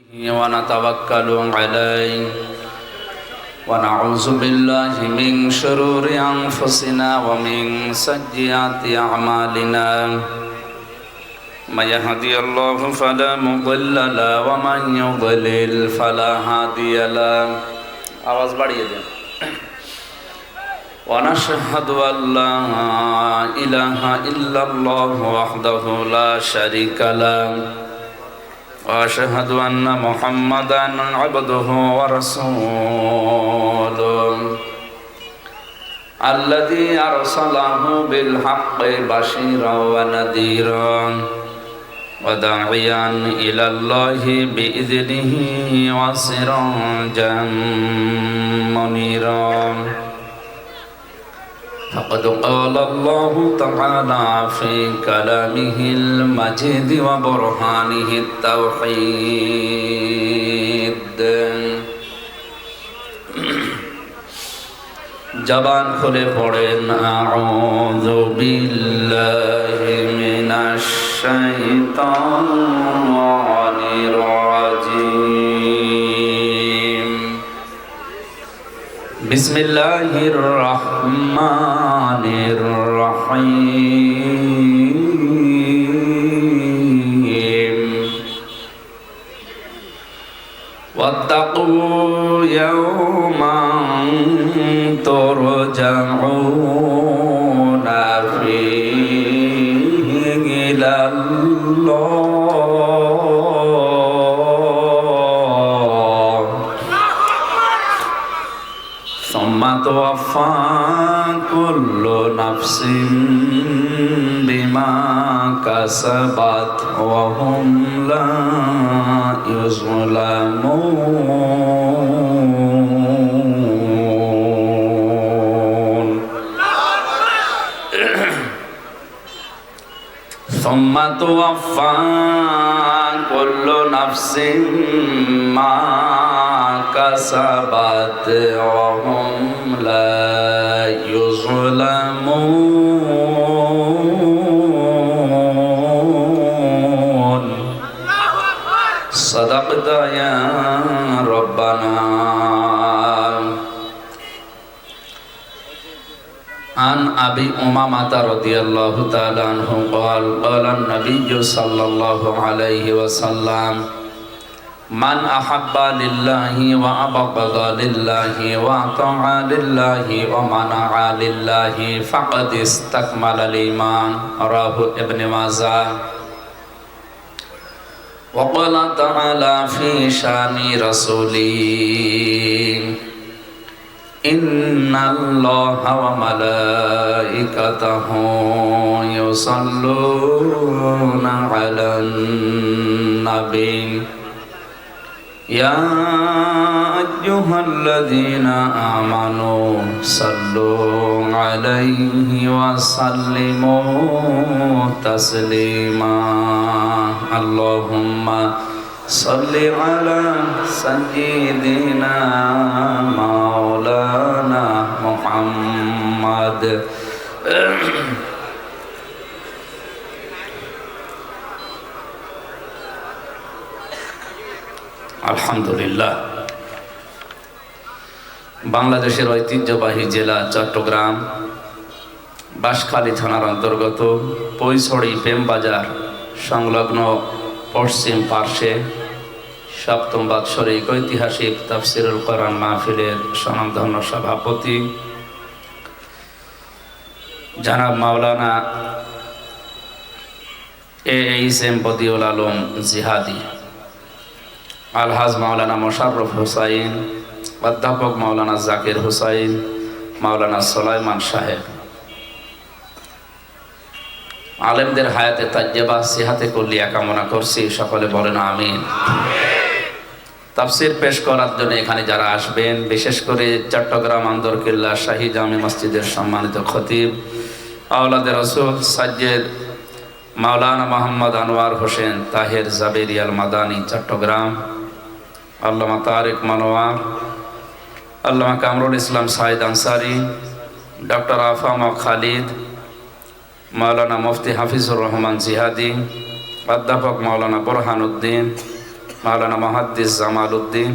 ونتوكل عليه ونعوذ بالله من شرور أنفسنا ومن سيئات أعمالنا من يهدي الله فلا مضل له ومن يضلل فلا هادي له आवाज बढ़िए दें ونشهد أن لا إله إلا الله وحده لا شريك له وأشهد أن محمدا عبده ورسوله الذي أرسله بالحق بشيرا ونذيرا وداعيا إلى الله بإذنه وسراجا منيرا فقد قال الله تعالى في كلامه المجيد وبرهانه التوحيد জবান খুলে পড়েন আউযু বিল্লাহি মিনাশ শাইতানির রাজীম বিসমিল্লাহির রহমানির রহিম ওয়াত্তাকু ইয়াওমান তুরজাউনা ফীহি ইলাল্লাহ সুম্মা তুওয়াফা কুল্লু নাফসিন বিমা কাসাবাত ওয়া হুম লা ইউযলামুন সুম্মা তুওয়াফা কুল্লু নাফসিন মা কাসাবাত ওয়া হুম লা ইউযলামুন সাদাকতা ইয়া রাব্বানা عن أبي أمامة رضي الله تعالى عنه قال قال النبي صلى الله عليه وسلم من أحب لله وأبغض لله وأطاع لله ومنع لله فقد استكمل الإيمان رواه ابن ماجه وقال تعالى في شان رسوله إن الله وملائكته يصلون على النبي يا أيها الذين آمنوا صلوا عليه وسلموا تسليما اللهم صل على سيدنا مولانا محمد আলহামদুলিল্লাহ বাংলাদেশের ঐতিহ্যবাহী জেলা চট্টগ্রাম বাঁশখালী থানার অন্তর্গত পৈছড়ি প্রেমবাজার সংলগ্ন পশ্চিম পার্শ্বে সপ্তম বাৎসরিক ঐতিহাসিক তাফসিরুল কোরআন মাহফিলের স্বনামধন্য সভাপতি জনাব মাওলানা এএইচএম বদিউল আলম জিহাদি আলহাজ মাওলানা মোশাররফ হুসাইন অধ্যাপক মাওলানা জাকির হুসাইন মাওলানা সুলাইমান সাহেব আলেমদের হায়াতে তাজ্জেবা সিহাতে কুল্লিয়া কামনা করছি সকলে বলেন আমিন তাফসীর পেশ করার জন্য এখানে যারা আসবেন বিশেষ করে চট্টগ্রাম আন্দরকিল্লা শাহী জামে মসজিদের সম্মানিত খতিব আওলাদে রাসূল সাজ্জেদ মাওলানা মোহাম্মদ আনোয়ার হোসেন তাহের জাবেরিয়াল মাদানী চট্টগ্রাম আল্লামা তারেক মানোয়ার আল্লামা কামরুল ইসলাম সাইদ আনসারি ডক্টর আফামা খালিদ মাওলানা মুফতি হাফিজুর রহমান জিহাদি অধ্যাপক মাওলানা বুরহানুদ্দিন মাওলানা মুহাদ্দিস জামাল উদ্দিন,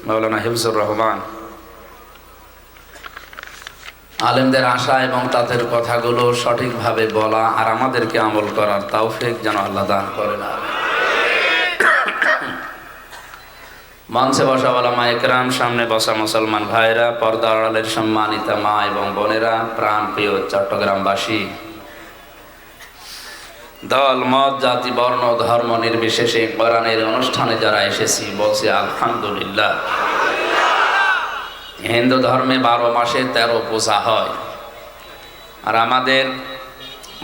মাওলানা হিফজুর রহমান। আলেমদের আশা এবং তাদের কথাগুলো সঠিকভাবে বলা আর আমাদেরকে আমল করার তৌফিক যেন আল্লাহ দান করেন। মঞ্চে বসা ওলামা ইকরাম, সামনে বসা মুসলমান ভাইরা, পর্দার আড়ালের সম্মানিতা মা এবং বোনেরা, প্রাণ প্রিয় চট্টগ্রামবাসী, দল মত জাতি বর্ণ ধর্ম নির্বিশেষে কোরআনের অনুষ্ঠানে যারা এসেছি বলছি আলহামদুলিল্লাহ। হিন্দু ধর্মে 12 মাসে 13 পূজা হয়, আর আমাদের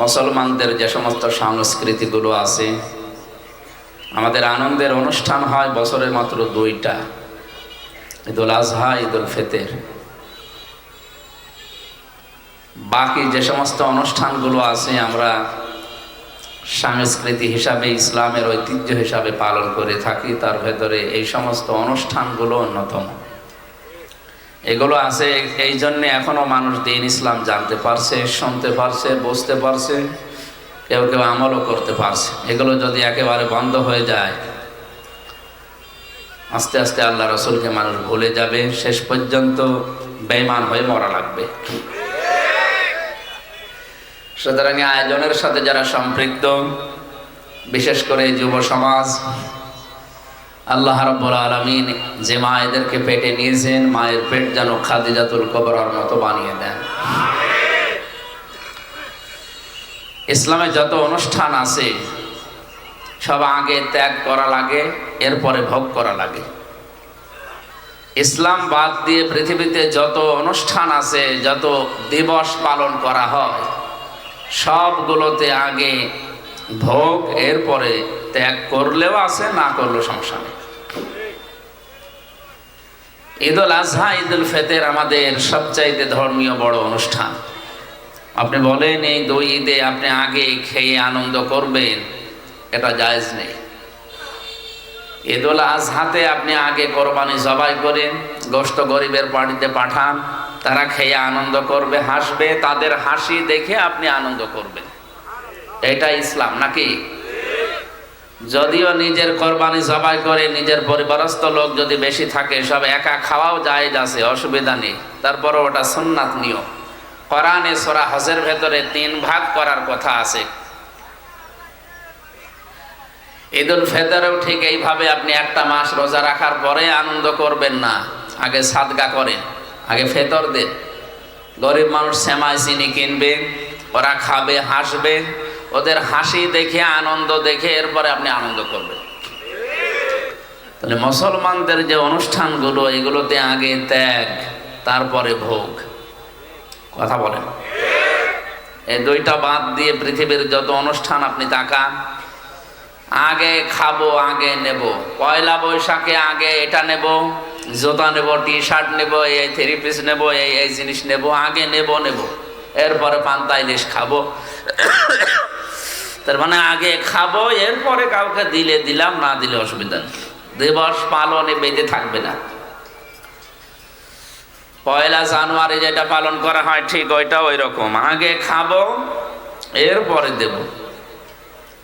মুসলমানদের যে সমস্ত সংস্কৃতিগুলো আছে, আমাদের আনন্দের অনুষ্ঠান হয় বছরে মাত্র 2টা, ঈদুল আজহা, ঈদুল ফিতর। বাকি যে সমস্ত অনুষ্ঠানগুলো আছে আমরা সংস্কৃতি হিসাবে, ইসলামের ঐতিহ্য হিসাবে পালন করে থাকি। তার ভেতরে এই সমস্ত অনুষ্ঠানগুলো অন্যতম। এগুলো আছে এই জন্যে এখনো মানুষ দিন ইসলাম জানতে পারছে, শুনতে পারছে, বুঝতে পারছে, কেউ কেউ আমলও করতে পারছে। এগুলো যদি একেবারে বন্ধ হয়ে যায়, আস্তে আস্তে আল্লাহ রসুলকে মানুষ ভুলে যাবে, শেষ পর্যন্ত বেঈমান হয়ে মরা লাগবে। সুতরাং আয়োজনের সাথে যারা সম্পৃক্ত, বিশেষ করে যুব সমাজ, আল্লাহ রাব্বুল আলামিন যে মায়েদেরকে পেটে নিয়েছেন, মায়ের পেট যেন খাদিজাতুল কুবরার মতো বানিয়ে দেন। ইসলামে যত অনুষ্ঠান আছে সব আগে ত্যাগ করা লাগে, এরপরে ভোগ করা লাগে। ইসলাম বাদ দিয়ে পৃথিবীতে যত অনুষ্ঠান আছে, যত দিবস পালন করা হয়, সবগুলোতে আগে ভোগ, এরপরে ত্যাগ করলেও আছে, না করলেও সমস্যা নেই। ঈদুল আজহা, ঈদুল ফিতর আমাদের সবচাইতে ধর্মীয় বড় অনুষ্ঠান। আপনি বলেন এই 2 ঈদে আপনি আগে খেয়ে আনন্দ করবেন, এটা জায়েজ নেই। ঈদুল আজহাতে আপনি আগে কোরবানি জবাই করেন, গোশত গরিবের বাড়িতে পাঠান, তারা খেয়ে আনন্দ করবে, হাসবে, তাদের হাসি দেখে আপনি আনন্দ করবেন। এটা ইসলাম নাকি? যদিও নিজের কোরবানি জবাই করে নিজের পরিবারস্থ লোক যদি বেশি থাকে, সব একা খাওয়াও জায়েজ আছে, অসুবিধা নেই। তারপরও ওটা সুন্নাত নিয়ম। কোরআনে সূরা হজের ভেতরে 3 ভাগ করার কথা আছে। ঈদুল ফিতরেও ঠিক এইভাবে আপনি একটা মাস রোজা রাখার পরে আনন্দ করবেন না, আগে সাদকা করেন, আগে ফিতর দেন। গরিব মানুষ সেমাই চিনি কিনবে, ওরা খাবে, হাসবে, ওদের হাসি দেখে, আনন্দ দেখে এরপরে আপনি আনন্দ করবেন। তাহলে মুসলমানদের যে অনুষ্ঠানগুলো, এগুলোতে আগে ত্যাগ, তারপরে ভোগ। কথা বলেন? এই 2টা বাদ দিয়ে পৃথিবীর যত অনুষ্ঠান আপনি তাকান, আগে খাবো, আগে নেব। পয়লা বৈশাখে আগে এটা নেব, জুতা নেব, টি-শার্ট নেব, এই 3 পিস নেব, এই জিনিস নেব, আগে নেব। এরপরে পান্তা ইলিশ খাবো। তার মানে আগে খাবো, এরপরে কাউকে দিলে দিলাম, না দিলে অসুবিধা নেই। দিবস পালনে বেঁধে থাকবে না। পয়লা জানুয়ারি যেটা পালন করা হয়, ঠিক ওইটা ওই রকম, আগে খাবো, এরপরে দেব।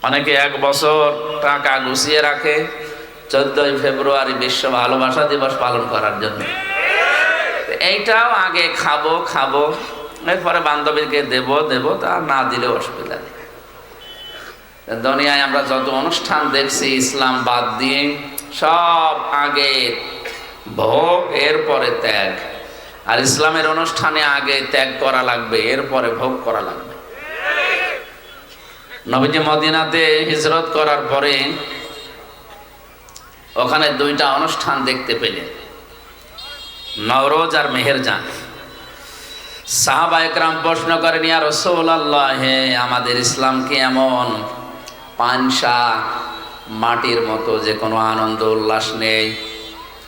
অনেকে 1 বছর টাকা গুছিয়ে রাখে 14ই ফেব্রুয়ারি বিশ্ব ভালোবাসা দিবস পালন করার জন্য। এইটাও আগে খাবো, এরপরে বান্ধবীকে দেব, তা না দিলে অসুবিধা নেই। দুনিয়ায় আমরা যত অনুষ্ঠান দেখছি ইসলাম বাদ দিয়ে, সব আগে ভোগ, এরপরে ত্যাগ। আর ইসলামের অনুষ্ঠানে আগে ত্যাগ করা লাগবে, এরপরে ভোগ করা লাগবে। নবীজি মদিনাতে হিজরত করার পরে ওখানে 2টা অনুষ্ঠান দেখতে পেলেন, নওরোজ আর মেহেরজান। সাহাবা একরাম প্রশ্ন করেন, ইয়া রাসূলুল্লাহ, হে আমাদের ইসলামকে এমন পানসা মাটির মতো, যে কোনো আনন্দ উল্লাস নেই,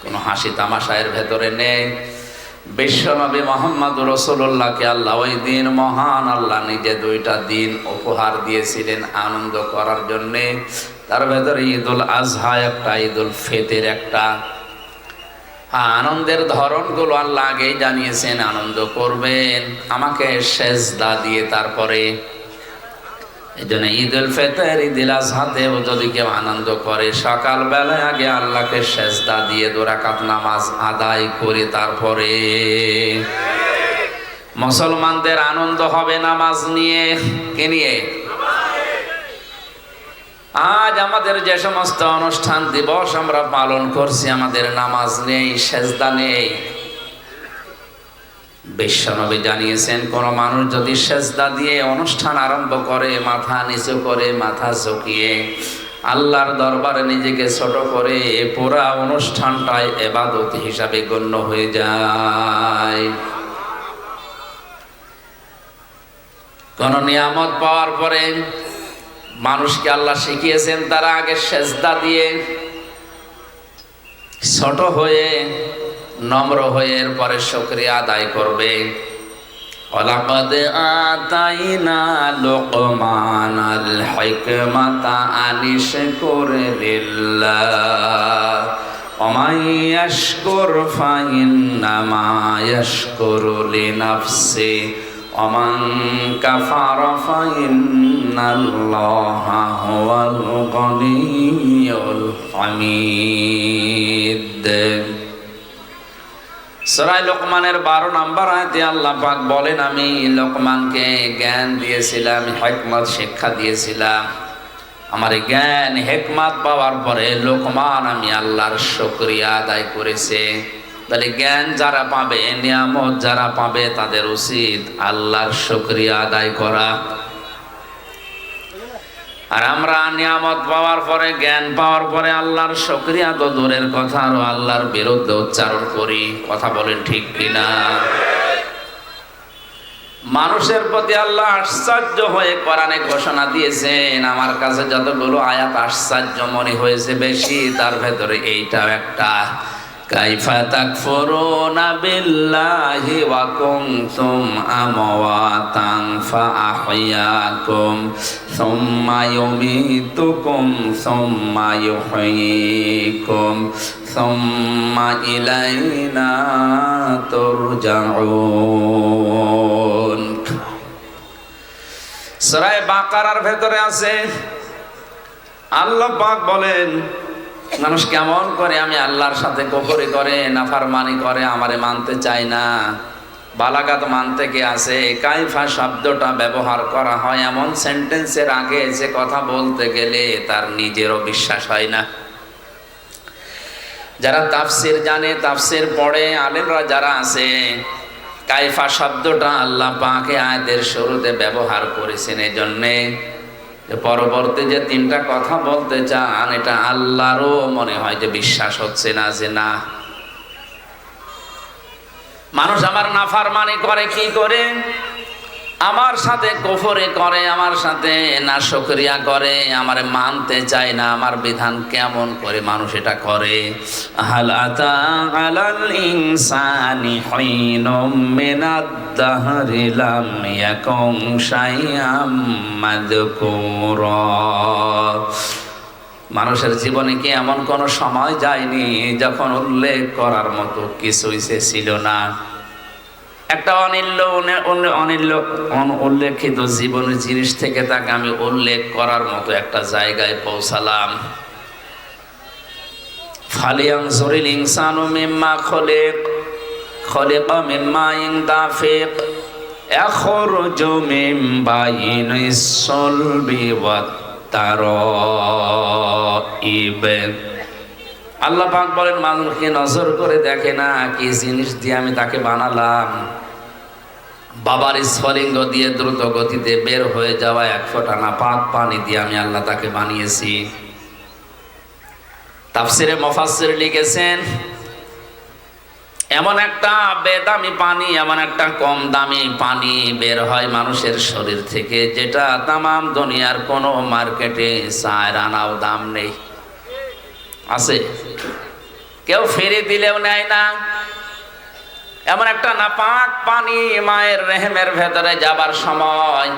কোনো হাসি তামাশা এর ভেতরে নেই। বিশ্বনবী মুহাম্মদুর রাসূলুল্লাহকে আল্লাহ ওই দিন, মহান আল্লাহ নিজে 2টা দিন উপহার দিয়েছিলেন আনন্দ করার জন্যে। তার ভেতরে ঈদুল আজহা একটা, ঈদুল ফিতর একটা। আনন্দের ধরনগুলো আল্লাহ আগেই জানিয়েছেন, আনন্দ করবেন আমাকে সেজদা দিয়ে, তারপরে এই জন্য ঈদুল ফিতর, ঈদুল আজহাতে যদি কেউ আনন্দ করে, সকালবেলায় আগে আল্লাহকে সেজদা দিয়ে 2 রাকাত নামাজ আদায় করে তারপরে মুসলমানদের আনন্দ হবে নামাজ নিয়ে। কে নিয়ে? আজ আমাদের যে সমস্ত অনুষ্ঠান দিবস আমরা পালন করছি, আমাদের নামাজ নেই, সেজদা নেই। বিশ্বনবী জানিয়েছেন, কোন মানুষ যদি সেজদা দিয়ে অনুষ্ঠান আরম্ভ করে, মাথা নিচু করে, মাথা ঝুঁকিয়ে আল্লাহর দরবারে নিজেকে ছোট করে, পুরা অনুষ্ঠানটাই ইবাদত হিসাবে গণ্য হয়ে যায়। কোন নিয়ামত পাওয়ার পরে মানুষকে আল্লাহ শিখিয়েছেন তারা আগে সেজদা দিয়ে ছোট হয়ে, নম্র হয়ে, এরপরে শুকরিয়া আদায় করবে। ওয়ালাকাদ আতাইনা লুকমানাল হিকমাতা আনিশকুর লিল্লাহ ওয়া মান ইয়াশকুর ফাইন্নামা ইয়াশকুরু লিনাফসি ওয়া মান কাফারা ফাইন্নাল্লাহা হুয়াল গনিয়্যুল হামিদ। সূরা লোকমানের 12 নম্বর আয়াতে আল্লাহ পাক বলেন, আমি লোকমানকে জ্ঞান দিয়েছিলাম, হিকমত শিক্ষা দিয়েছিলাম। আমার জ্ঞান হিকমত পাওয়ার পরে লোকমান আমি আল্লাহর শুকরিয়া আদায় করেছে। তাহলে জ্ঞান যারা পাবে, নিয়ামত যারা পাবে, তাদের উচিত আল্লাহর শুকরিয়া আদায় করা। আর আমরা নিয়ামত পাওয়ার পরে, জ্ঞান পাওয়ার পরে আল্লাহর শুকরিয়া তো দূরের কথা, আরো আল্লাহর বিরুদ্ধে উচ্চারণ করি। কথা বলেন ঠিক কিনা? মানুষের প্রতি আল্লাহ আশ্চর্য হয়ে কোরআনে ঘোষণা দিয়েছেন। আমার কাছে যতগুলো আয়াত আশ্চর্য মনে হয়েছে বেশি, তার ভেতরে এইটাও একটা। কাইফা তাকফুরুনা বিল্লাহি ওয়া কুনতুম আমওয়াতান ফাআহইয়াকুম সুম্মা ইউমীতুকুম সুম্মা ইউহয়ীকুম সুম্মা ইলাইনা তুরজাউন। সূরা বাকারার ভেতরে আছে, আল্লাহ পাক বলেন, মানুষ কেমন করে আমি আল্লাহর সাথে কুফরি করে, নাফরমানি করে, আমারে মানতে চায় না। বালাগাত মানতে কে আছে? কাইফা শব্দটা ব্যবহার করা হয় এমন সেন্টেন্সের আগে যে কথা বলতে গেলে তার নিজেরও বিশ্বাস হয় না। যারা তাফসির জানে, তাফসির পড়ে, আলেমরা যারা আছে, কাইফা শব্দটা আল্লাহ পাক আয়াতের শুরুতে ব্যবহার করেছেন এজন্যে পরবর্তী যে 3টা কথা বলতে চান, এটা আল্লাহরও মনে হয় যে বিশ্বাস হচ্ছে না, যে না, মানুষ আমার নাফরমানি করে কি করে, আমার সাথে কুফরি করে, আমার সাথে নাশুকরিয়া করে, আমারে মানতে চায় না, আমার বিধান কেমন করে মানুষ এটা করে। হাল আতা আলাল ইনসানি হিনুম মিনাদ দাহরি লাম ইয়াকুন শাইআম মাযকুরা। মানুষের জীবনে কি এমন কোন সময় যায়নি যখন উল্লেখ করার মতো কিছুই ছিল না? একটা উল্লেখিত জীবনের জিনিস থেকে তাকে আমি উল্লেখ করার মতো একটা জায়গায় পৌঁছালাম। ফালিয়ানজুরিল ইনসানু মিম্মা খলিকা মিন মাইন দাফিক ইয়াখরুজু মিন বাইনিস সুলবি ওয়াত তারাইব। আল্লাহ পাক বলেন, মানুষকে নজর করে দেখে না কি জিনিস দিয়ে আমি তাকে বানালাম। বাবার স্ফলিঙ্গ দিয়ে দ্রুত গতিতে বের হয়ে যাওয়া 1 ফোঁটা নাপাক পানি দিয়ে আমি আল্লাহ তাকে বানিয়েছি। তাফসিরে মুফাসসির লিখেছেন, এমন একটা বেদামি পানি, এমন একটা কম দামি পানি বের হয় মানুষের শরীর থেকে, যেটা তামাম দুনিয়ার কোনো মার্কেটে 4 আনাও দাম নেই। আছে? কেউ ফিরে দিলেও নেয় না। এমন একটা নাপাক পানি মায়ের রেহেমের ভেতরে যাবার সময়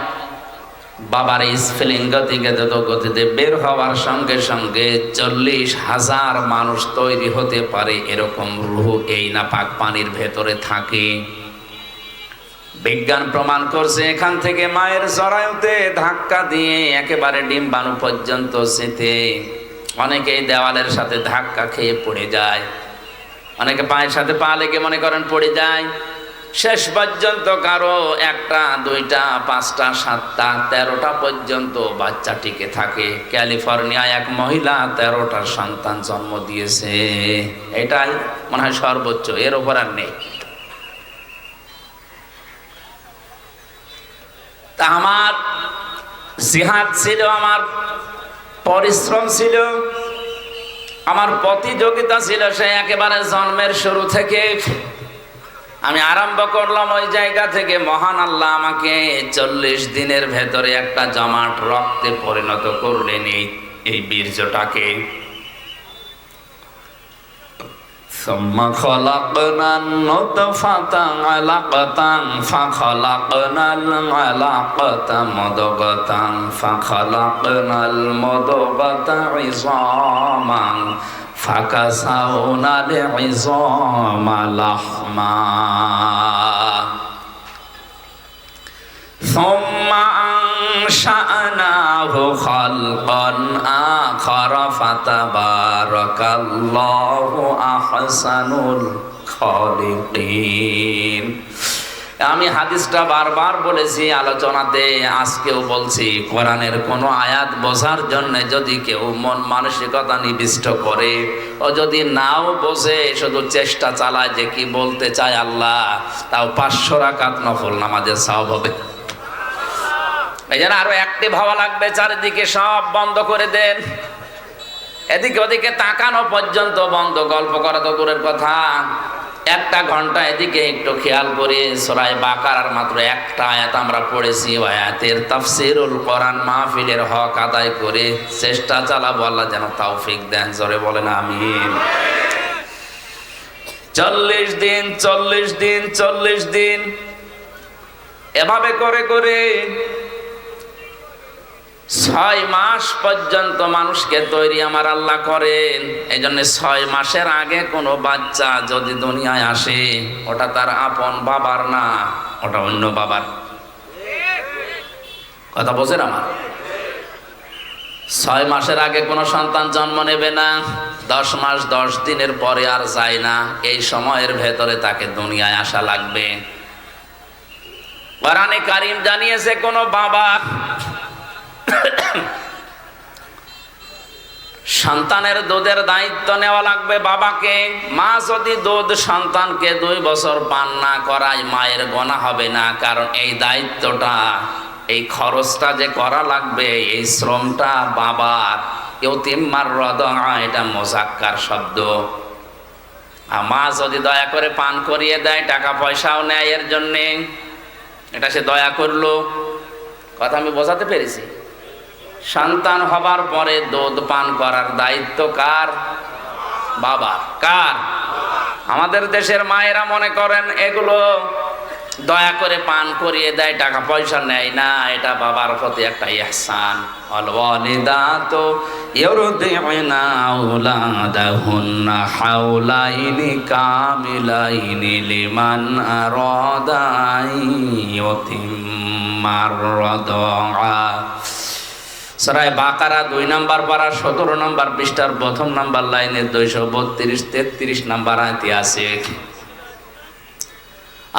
বাবার স্ফলিঙ্গ থেকে দ্রুত গতিতে বের হওয়ার সঙ্গে সঙ্গে 40,000 মানুষ তৈরি হতে পারে এরকম রূহ এই নাপাক পানির ভেতরে থাকে। বিজ্ঞান প্রমাণ করছে এখান থেকে মায়ের জরায়ুতে ধাক্কা দিয়ে একেবারে ডিম্বাণু পর্যন্ত সেতে অনেকেই দেওয়ালের সাথে ধাক্কা খেয়ে পড়ে যায়, অনেকে পায়ের সাথে পা লেগে মনে করেন পড়ে যায়। শেষ পর্যন্ত কারো একটা, দুইটা, পাঁচটা, সাতটা, 13টা পর্যন্ত বাচ্চা টিকে থাকে। ক্যালিফোর্নিয়ায় এক মহিলা 13টা সন্তান জন্ম দিয়েছে। এটাই মনে হয় সর্বোচ্চ, এর ওপর আর নেই। তা আমার জিহাদ ছিল, আমার পরিশ্রম ছিল, আমার প্রতিযোগিতা ছিল, সে একেবারে জন্মের শুরু থেকে আমি আরম্ভ করলাম ওই জায়গা থেকে। মহান আল্লাহ আমাকে 40 দিনের ভেতরে একটা জমাট রক্তে পরিণত করলেন এই বীর্যটাকে। ثم خلقنا النطفة علقة فخلقنا العلقة مضغة فخلقنا المضغة عظاما فكسونا العظام لحما ثم أنشأناه خلقا آخر فتبارك الله أحسن الخالقين। আমি হাদিসটা বারবার বলেছি আলোচনাতে, আজকেও বলছি, কোরআনের কোনো আয়াত বোঝার জন্য যদি কেউ মন মানসিকতা নিবিষ্ট করে, ও যদি নাও বোঝে, শুধু চেষ্টা চালায় যে কি বলতে চায় আল্লাহ, তাও 500 রাকাত নফল নামাজের সওয়াব হবে। এই জন্য আরো অ্যাক্টিভ হওয়া লাগবে। চারিদিকে সব বন্ধ করে দেন, এদিকে ওদিকে তাকানো পর্যন্ত বন্ধ, গল্প করা তো দূরের কথা। 1 ঘন্টা এদিকে একটু খেয়াল করে সূরা বাকারার মাত্র একটা আয়াত আমরা পড়েছি, ওই আয়াতের তাফসীরুল কোরআন মাহফিলের হক আদায় করে চেষ্টা চালাবো। আল্লাহ যেন তৌফিক দেন, জোরে বলেন আমিন। 40 দিন 40 দিন 40 দিন এভাবে করে করে 6 মাস পর্যন্ত মানুষকে তৈরি আমার আল্লাহ করেন। এই জন্য 6 মাসের আগে কোনো বাচ্চা যদি দুনিয়ায় আসে, ওটা তার আপন বাবার না, ওটা অন্য বাবার। কথা বোঝেন আমার? 6 মাসের আগে কোনো সন্তান জন্ম নেবে না, 10 মাস 10 দিনের পরে আর যায় না, এই সময়ের ভেতরে তাকে দুনিয়ায় আসা লাগবে। কোরআনে কারীম জানিয়েছে কোনো বাবা সন্তানের দুধের দায়িত্ব নেওয়া লাগবে বাবাকে। মা যদি দুধ সন্তানকে 2 বছর পান না করায়, মায়ের গোনা হবে না, কারণ এই দায়িত্বটা, এই খরচটা যে করা লাগবে, এই শ্রমটা বাবার। ইউতিম্মার রদা, এটা মুযাক্কার শব্দ। আর মা যদি দয়া করে পান করিয়ে দেয়, টাকা পয়সাও নেয় এর জন্যে, এটা সে দয়া করলো। কথা আমি বোঝাতে পেরেছি? সন্তান হবার পরে দুধ পান করার দায়িত্ব কার? বাবার। কার? আমাদের দেশের মায়েরা মনে করেন এগুলো দয়া করে পান করিয়ে দেয়, টাকা পয়সা নেয় না, এটা বাবার প্রতি একটা ইহসান। আল ওয়ালিদাতু ইউরদিউনা আওলাদাহুন্না হাওলাইনি কামিলাইনি লিমান আরাদা ইউতিম্মার রাদা। সূরা বাকারা 2 নম্বর পারা 17 নম্বর পৃষ্ঠার 1ম নম্বর লাইনে 232-33 নম্বর আয়াতে আছে।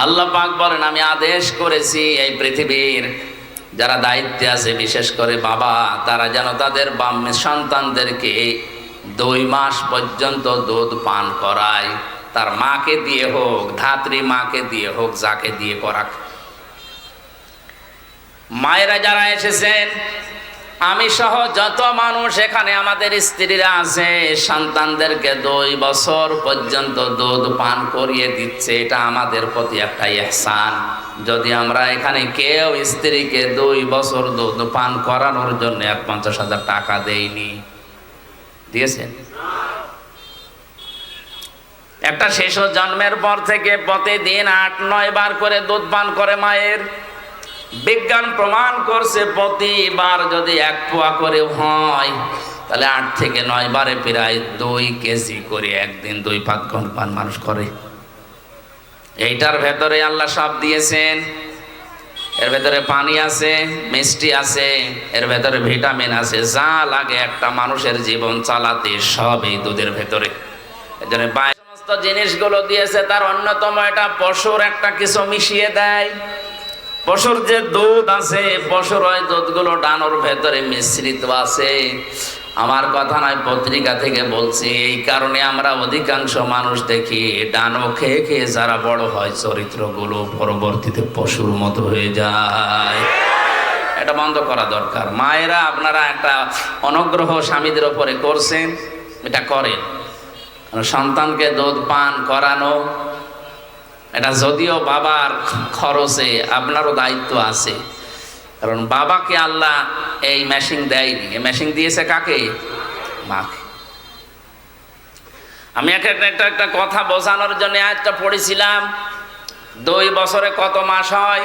আল্লাহ পাক বলেন, আমি আদেশ করেছি এই পৃথিবীর যারা দায়িত্বে আছে, বিশেষ করে বাবা, তারা যেন তাদের সন্তানদেরকে 2 মাস পর্যন্ত দুধ পান করায়। তার মাকে দিয়ে হোক, ধাত্রী মাকে দিয়ে হোক, যাকে দিয়ে করাক। মায়েরা যারা এসেছেন, আমি সহ যত মানুষ এখানে আমাদের স্ত্রীরা আছে, সন্তানদেরকে 2 বছর পর্যন্ত দুধ পান করিয়ে দিচ্ছে, এটা আমাদের প্রতি একটা ইহসান। যদি আমরা এখানে কেউ স্ত্রীকে 2 বছর দুধ পান করানোর জন্য 50,000 টাকা দেইনি, দিয়েছেন? একটা শিশু জন্মের পর থেকে প্রতিদিন 8-9 বার করে দুধ পান করে মায়ের। বিজ্ঞান প্রমাণ করছে প্রতিবার যদি 1 পোয়া করে হয়, তাহলে 8 থেকে 9 বারে প্রায় 2 কেজি করে একদিন 2 পাক পান মানুষ করে। এইটার ভেতরে আল্লাহ সব দিয়েছেন। এর ভেতরে পানি আছে, মিষ্টি আছে, এর ভেতরে ভিটামিন আছে, যা লাগে একটা মানুষের জীবন চালাতে সব এই দুধের ভেতরে। এর জন্য সমস্ত জিনিসগুলো দিয়েছে, তার অন্যতম এটা পশুর একটা কিছু মিশিয়ে দেয়। পশুর যে দুধ আছে, পশুর ওই দুধগুলো ডানোর ভেতরে মিশ্রিত আছে। আমার কথা নয়, পত্রিকা থেকে বলছি। এই কারণে আমরা অধিকাংশ মানুষ দেখি ডানো খেয়ে খেয়ে যারা বড় হয় চরিত্রগুলো পরবর্তীতে পশুর মতো হয়ে যায়। এটা বন্ধ করা দরকার। মায়েরা আপনারা একটা অনুগ্রহ স্বামীদের উপরে করছেন, এটা করেন। সন্তানকে দুধ পান করানো এটা যদিও বাবার খরচে, আপনারও দায়িত্ব আছে। কারণ বাবাকে আল্লাহ এই মেশিন দেয়নি, এই মেশিন দিয়েছে কাকে? মাকে। আমি একটা কথা বোঝানোর জন্য আজটা পড়েছিলাম। 2 বছরে কত মাস হয়?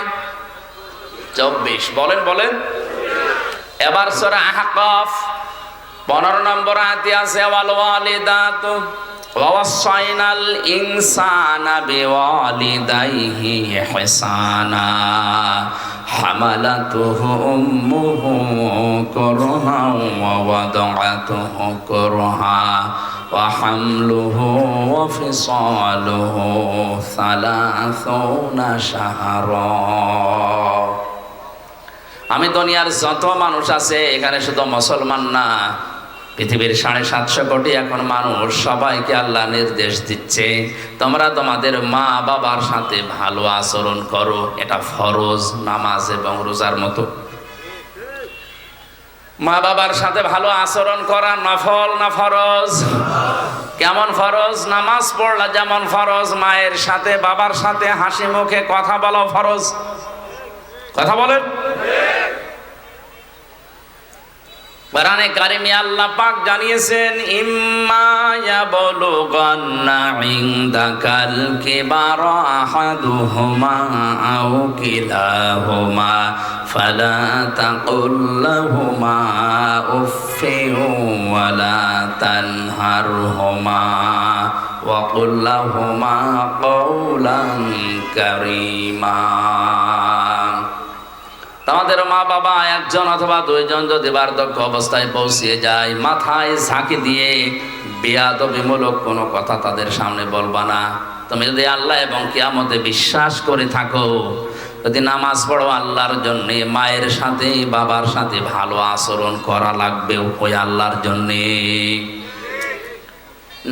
24। বলেন বলেন। এবার সূরা আহকাফ 15 নম্বর আয়াতে আছে ওয়াল ওয়ালিদাতু ওয়াসাইনাল ইনসানা বিওয়ালিদাইহি ইহসানা হামালাতুহু উম্মুহু কুরহা ওয়া ওয়াদাআতুহু কুরহা ওয়া হামলুহু ওয়া ফিসালুহু 30 শাহরা। আমি দুনিয়ার যত মানুষ আছে এখানে শুধু মুসলমান না, পৃথিবীর 750 কোটি এখন মানুষ, সবাইকে আল্লাহ নির্দেশ দিচ্ছে তোমরা তোমাদের মা বাবার সাথে ভালো আচরণ করো। এটা ফরজ, নামাজ এবং রোজার মতো। মা বাবার সাথে ভালো আচরণ করা নফল না ফরজ? কেমন ফরজ? নামাজ পড়লা যেমন ফরজ, মায়ের সাথে বাবার সাথে হাসি মুখে কথা বলা ফরজ। কথা বলেন। কোরআনে কারিমে আল্লাহ পাক জানিয়েছেন ইম্মা ইয়াবলুগান্না ইনদাকাল কিবারা আহাদুহুমা আও কিলাহুমা ফালা তাকুল লাহুমা উফফিন ওয়ালা তানহারহুমা ওয়া কুল লাহুমা কাওলান কারীমা। আমাদের মা বাবা একজন অথবা 2 জন যদি বার্ধক্য অবস্থায় পৌঁছে যায়, মাথায় ঝাঁকি দিয়ে বেয়াদবিমূলক কোনো কথা তাদের সামনে বলবা না। তুমি যদি আল্লাহ এবং কিয়ামতে বিশ্বাস করে থাকো, যদি নামাজ পড়ো আল্লাহর জন্যে, মায়ের সাথে বাবার সাথে ভালো আচরণ করা লাগবে ওই আল্লাহর জন্যে।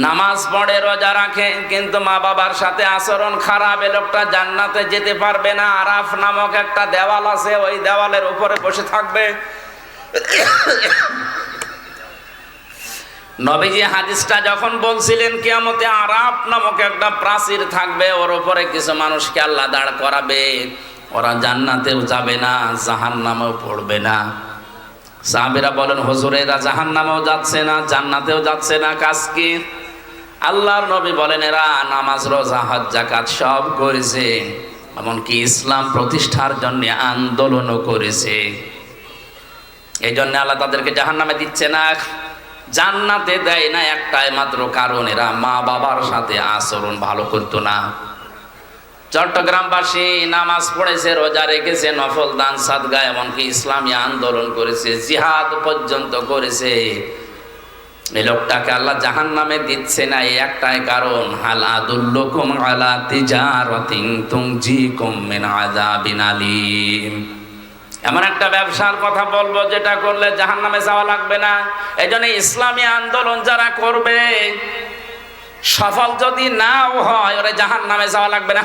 নামাজ পড়ে রোজা রাখে কিন্তু মা বাবার সাথে আচরণ খারাপ, এ লোকটা জান্নাতে যেতে পারবে না। আরাফ নামক একটা দেওয়াল আছে, ওই দেওয়ালের উপরে বসে থাকবে। নবীজি হাদিসটা যখন বলছিলেন কিয়ামতে আরাফ নামক একটা প্রাচীর থাকবে, ওর উপরে কিছু মানুষকে আল্লাহ দাঁড় করাবে। ওরা জান্নাতেও যাবে না, জাহান্নামেও পড়বে না। সাহাবীরা বলেন হুজুর এরা জাহান্নামেও যাচ্ছে না, জান্নাতেও যাচ্ছে না, কাজ কি? আল্লাহর নবী বলেন এরা নামাজ রোজা হজ যাকাত সব করেছে, এমনকি ইসলাম প্রতিষ্ঠার জন্য আন্দোলনও করেছে। এই জন্য আল্লাহ তাদেরকে জাহান্নামে দিচ্ছে না, জান্নাতে দেয় না একটাই মাত্র কারণ এরা মা বাবার সাথে আচরণ ভালো করতো না। চট্টগ্রামবাসী নামাজ পড়েছে, রোজা রেখেছে, নফল দান সাদগা, এমনকি ইসলামী আন্দোলন করেছে, জিহাদ পর্যন্ত করেছে। এই লোকটাকে আল্লাহ জাহান্নামে দিচ্ছে না এই একটাই কারণ, হাল আদুল্লুকুম আলা তিজারাতিন তুনজিকুম মিন আযাবিন আলীম। এমন একটা ব্যবসার কথা বলবো যেটা করলে জাহান্নামে যাওয়া লাগবে না। এই জন্য ইসলামী আন্দোলন যারা করবে সফল যদি নাও হয়, ওরা জাহান্নামে যাওয়া লাগবে না।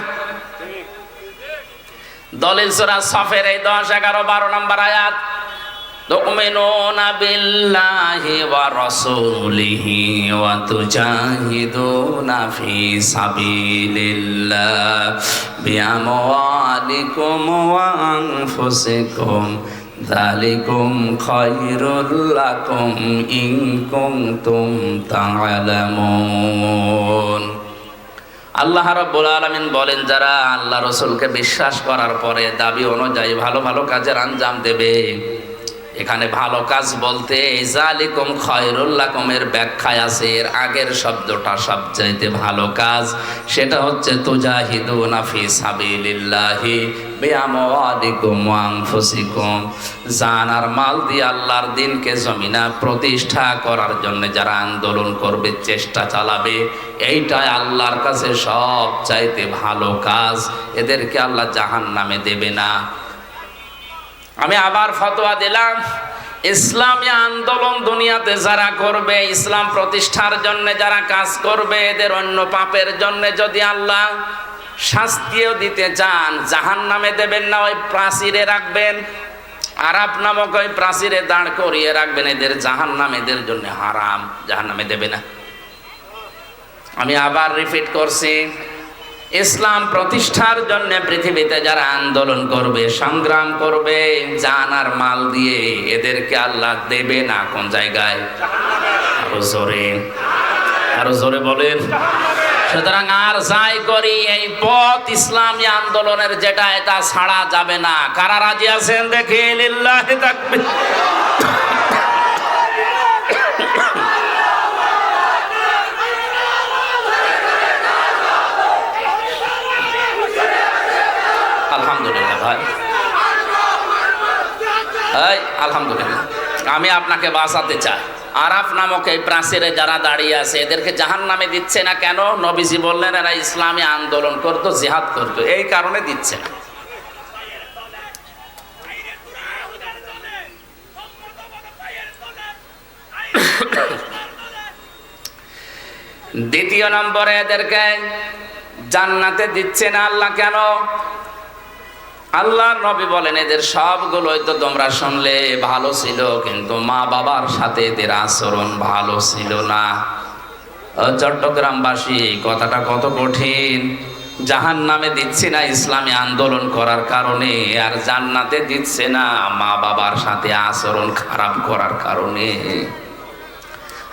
দলিল সূরা সফের এই 10, 11, 12 নম্বর আয়াত, তুমিনুনা বিল্লাহি ওয়া রাসূলিহি ওয়া তুজাহিদুনা ফি সাবিলিল্লাহ বিআমওয়ালিকুম ওয়া আনফুসিকুম যালিকুম খায়রুল লাকুম ইন কুনতুম তা'লামুন। আল্লাহ রাব্বুল আলামিন বলেন যারা আল্লাহ রাসূলকে বিশ্বাস করার পরে দাবি অনুযায়ী ভালো ভালো কাজের আঞ্জাম দেবে, এখানে ভালো কাজ বলতে জালিকুম খায়রুল লাকুমের ব্যাখ্যায় আছে এর আগের শব্দটা সবচাইতে ভালো কাজ, সেটা হচ্ছে তুজাহিদুনা ফি সাবিলিল্লাহি বিআমওয়ালিকুম ওয়া আনফুসিকুম। জান আর মাল দিয়ে আল্লাহর দ্বীনকে জমিনা প্রতিষ্ঠা করার জন্য যারা আন্দোলন করবে, চেষ্টা চালাবে, এইটাই আল্লাহর কাছে সবচাইতে ভালো কাজ। এদেরকে আল্লাহ জাহান্নামে দেবে না। আমি আবার ফতোয়া দিলাম, ইসলামী আন্দোলন দুনিয়াতে যারা করবে, ইসলাম প্রতিষ্ঠার জন্য যারা কাজ করবে, এদের অন্য পাপের জন্য যদি আল্লাহ শাস্তিও দিতে চান, জাহান্নামে দেবেন না, ওই প্রাচীরে রাখবেন, আরাফ নামক ওই প্রাচীরে দাঁড় করিয়ে রাখবেন। এদের জাহান্নাম এদের জন্য হারাম, জাহান্নামে দেবে না। আমি আবার রিপিট করছি, ইসলাম প্রতিষ্ঠার জন্য পৃথিবীতে যারা আন্দোলন করবে, সংগ্রাম করবে জান আর মাল দিয়ে, এদেরকে আল্লাহ দেবে না। কোন জায়গায়? আরো জোরে বলেন। সুতরাং আর যাই করি, এই পথ ইসলামী আন্দোলনের যেটা, এটা ছাড়া যাবে না। কারা রাজি আছেন দেখি? লিল্লাহি তাকবীর। আলহামদুলিল্লাহ ভাই, আলহামদুলিল্লাহ। আমি আপনাকে বাঁচাতে চাই। আরাফ নামক এই প্রাচীরে যারা দাঁড়িয়ে আছে, এদেরকে জাহান্নামে দিচ্ছে না কেন? নবীজি বললেন এরা ইসলামী আন্দোলন করতো, জিহাদ করতো, এই কারণে দিচ্ছে না। দ্বিতীয় নম্বরে এদেরকে জান্নাতে দিচ্ছে না আল্লাহ কেন? আল্লাহর নবী বলেন এদের সবগুলোই তো তোমরা শুনলে ভালো ছিল, কিন্তু মা বাবার সাথে এদের আচরণ ভালো ছিল না। চট্টগ্রামবাসী, কথাটা কত কঠিন। জাহান্নামে দিচ্ছে না ইসলামী আন্দোলন করার কারণে, আর জান্নাতে দিচ্ছে না মা বাবার সাথে আচরণ খারাপ করার কারণে।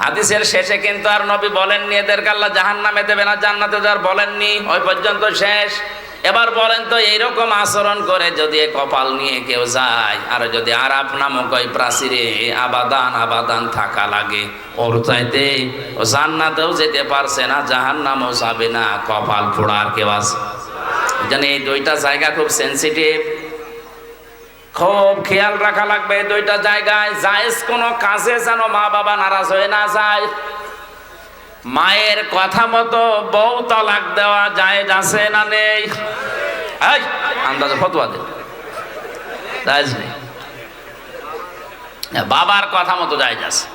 হাদিসের শেষে কিন্তু আর নবী বলেননি এদেরকে আল্লাহ জাহান্নামে দেবে না, জান্নাতে দেওয়ার বলেননি, ওই পর্যন্ত শেষ। এবার বলেন তো, এইরকম আচরণ করে যদি কপাল নিয়ে কেউ যায়, আর যদি আরাফ নামক ওই প্রাচীরে আবাদান আবাদান থাকা লাগে, ওর চাইতে ও জান্নাতেও যেতে পারছে না, জাহান্নামেও যাবে না, কপাল পোড়ার কেউ আছে? জানি এই দুইটা জায়গা খুব সেন্সিটিভ, খুব খেয়াল রাখা লাগবে। এই দুইটা জায়গায় জায়েজ কোনো কাজে যেন মা বাবা নারাজ হয়ে না যায়। মায়ের কথা মতো বউ তালাক দেওয়া জায়েজ আছে না নেই? এই আন্দাজে ফতোয়া দেন, জায়েজ নেই। বাবার কথা মতো জায়েজ আছে।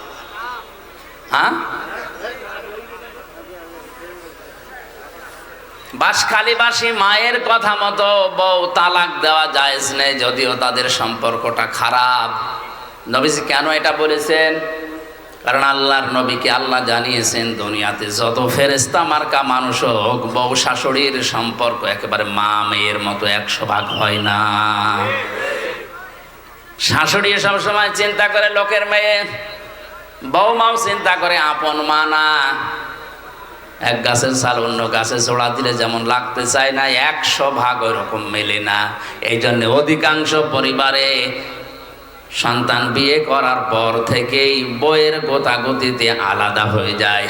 হ্যাঁ, বাসখালীবাসী মায়ের কথা মতো বউ তালাক দেওয়া জায়েজ নেই, যদিও তাদের সম্পর্কটা খারাপ। নবীজি কেন এটা বলেছেন? কারণ আল্লাহর নবীকে আল্লাহ জানিয়েছেন, দুনিয়াতে যত ফেরেশতা মার্কা মানুষ হোক, বউ শাশুড়ির সম্পর্ক একেবারে মা মেয়ের মতো 100 ভাগ হয় না। শাশুড়ি সবসময় চিন্তা করে লোকের মেয়ে, বউমাও চিন্তা করে আপন মা না। এক গাছের ছাল অন্য গাছে জোড়া দিলে যেমন লাগতে চায় না, 100 ভাগ ওই রকম মেলে না। এই জন্য অধিকাংশ পরিবারে সন্তান বিয়ে করার পর থেকেই বইয়ের গোতাগতিতে আলাদা হয়ে যায়।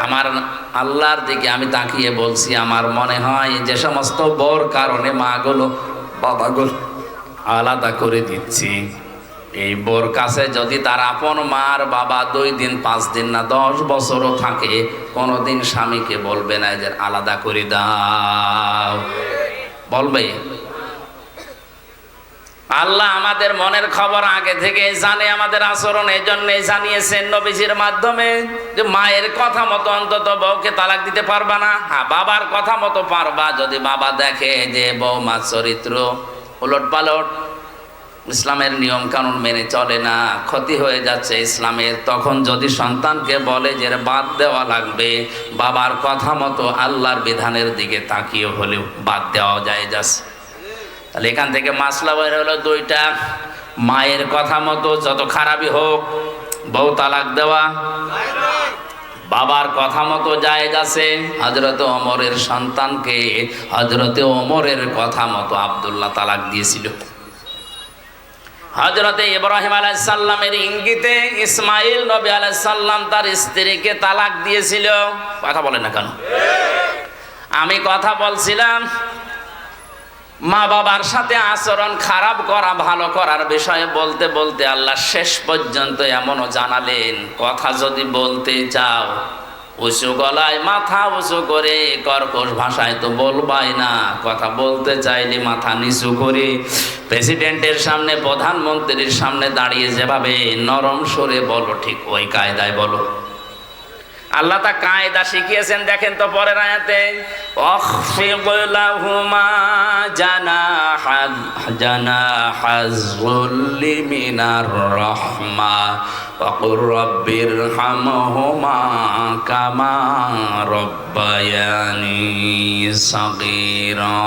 আমার আল্লাহর দিকে আমি তাকিয়ে বলছি, আমার মনে হয় যে সমস্ত বউর কারণে মাগুলো বাবাগুলো আলাদা করে দিচ্ছি, এই বউর কাছে যদি তার আপন মার বাবা 2 দিন 5 দিন না 10 বছরও থাকে, কোনোদিন স্বামীকে বলবে না যে আলাদা করে দাও, বলবে? আল্লাহ আমাদের মনের খবর আগে থেকে জানে, আমাদের আচরণ এই জন্যই জানিয়েছেন নবীজির মাধ্যমে, যে মায়ের কথা মতো অন্তত বউকে তালাক দিতে পারবা না। হ্যাঁ, বাবার কথা মতো পারবা যদি বাবা দেখে যে বউমার চরিত্র উলট পালট, ইসলামের নিয়ম কানুন মেনে চলে না, ক্ষতি হয়ে যাচ্ছে ইসলামের, তখন যদি সন্তানকে বলে যে বাদ দেওয়া লাগবে, বাবার কথা মতো আল্লাহর বিধানের দিকে তাকিয়ে হলেও বাদ দেওয়া যায় যাচ্ছে। তাহলে এখান থেকে মাসলা বের হলো দুইটা, মায়ের কথা মতো যত খারাপই হোক বউ তালাক দেওয়া, বাবার কথা মতো জায়েজ আছে। হযরত ওমরের সন্তানকে হযরত ওমরের কথা মতো আব্দুল্লাহ তালাক দিয়েছিল। হযরতে ইব্রাহিম আলাইহিস সালামের ইঙ্গিতে ইসমাঈল নবী আলাইহিস সালাম তার স্ত্রীকে তালাক দিয়েছিল। কথা বলেন না কেন? আমি কথা বলছিলাম মা বাবার সাথে আচরণ খারাপ করা ভালো করার বিষয়ে বলতে বলতে আল্লাহ শেষ পর্যন্ত এমনও জানালেন, কথা যদি বলতে চাও উঁচু গলায় মাথা উঁচু করে কর্কশ ভাষায় তো বলবাই না, কথা বলতে চাইলে মাথা নিচু করে প্রেসিডেন্টের সামনে প্রধানমন্ত্রীর সামনে দাঁড়িয়ে যেভাবে নরম সরে বলো, ঠিক ওই কায়দায় বলো। আল্লাহ তা কায়দা শিখিয়েছেন। দেখেন তো পরের আয়াতে, অখফিদ লাহুমা জানাহাজ যুল্লি মিনার রাহমা ওয়া কুর রাব্বিরহামহুমা কামা রাব্বায়ানি সাগীরা।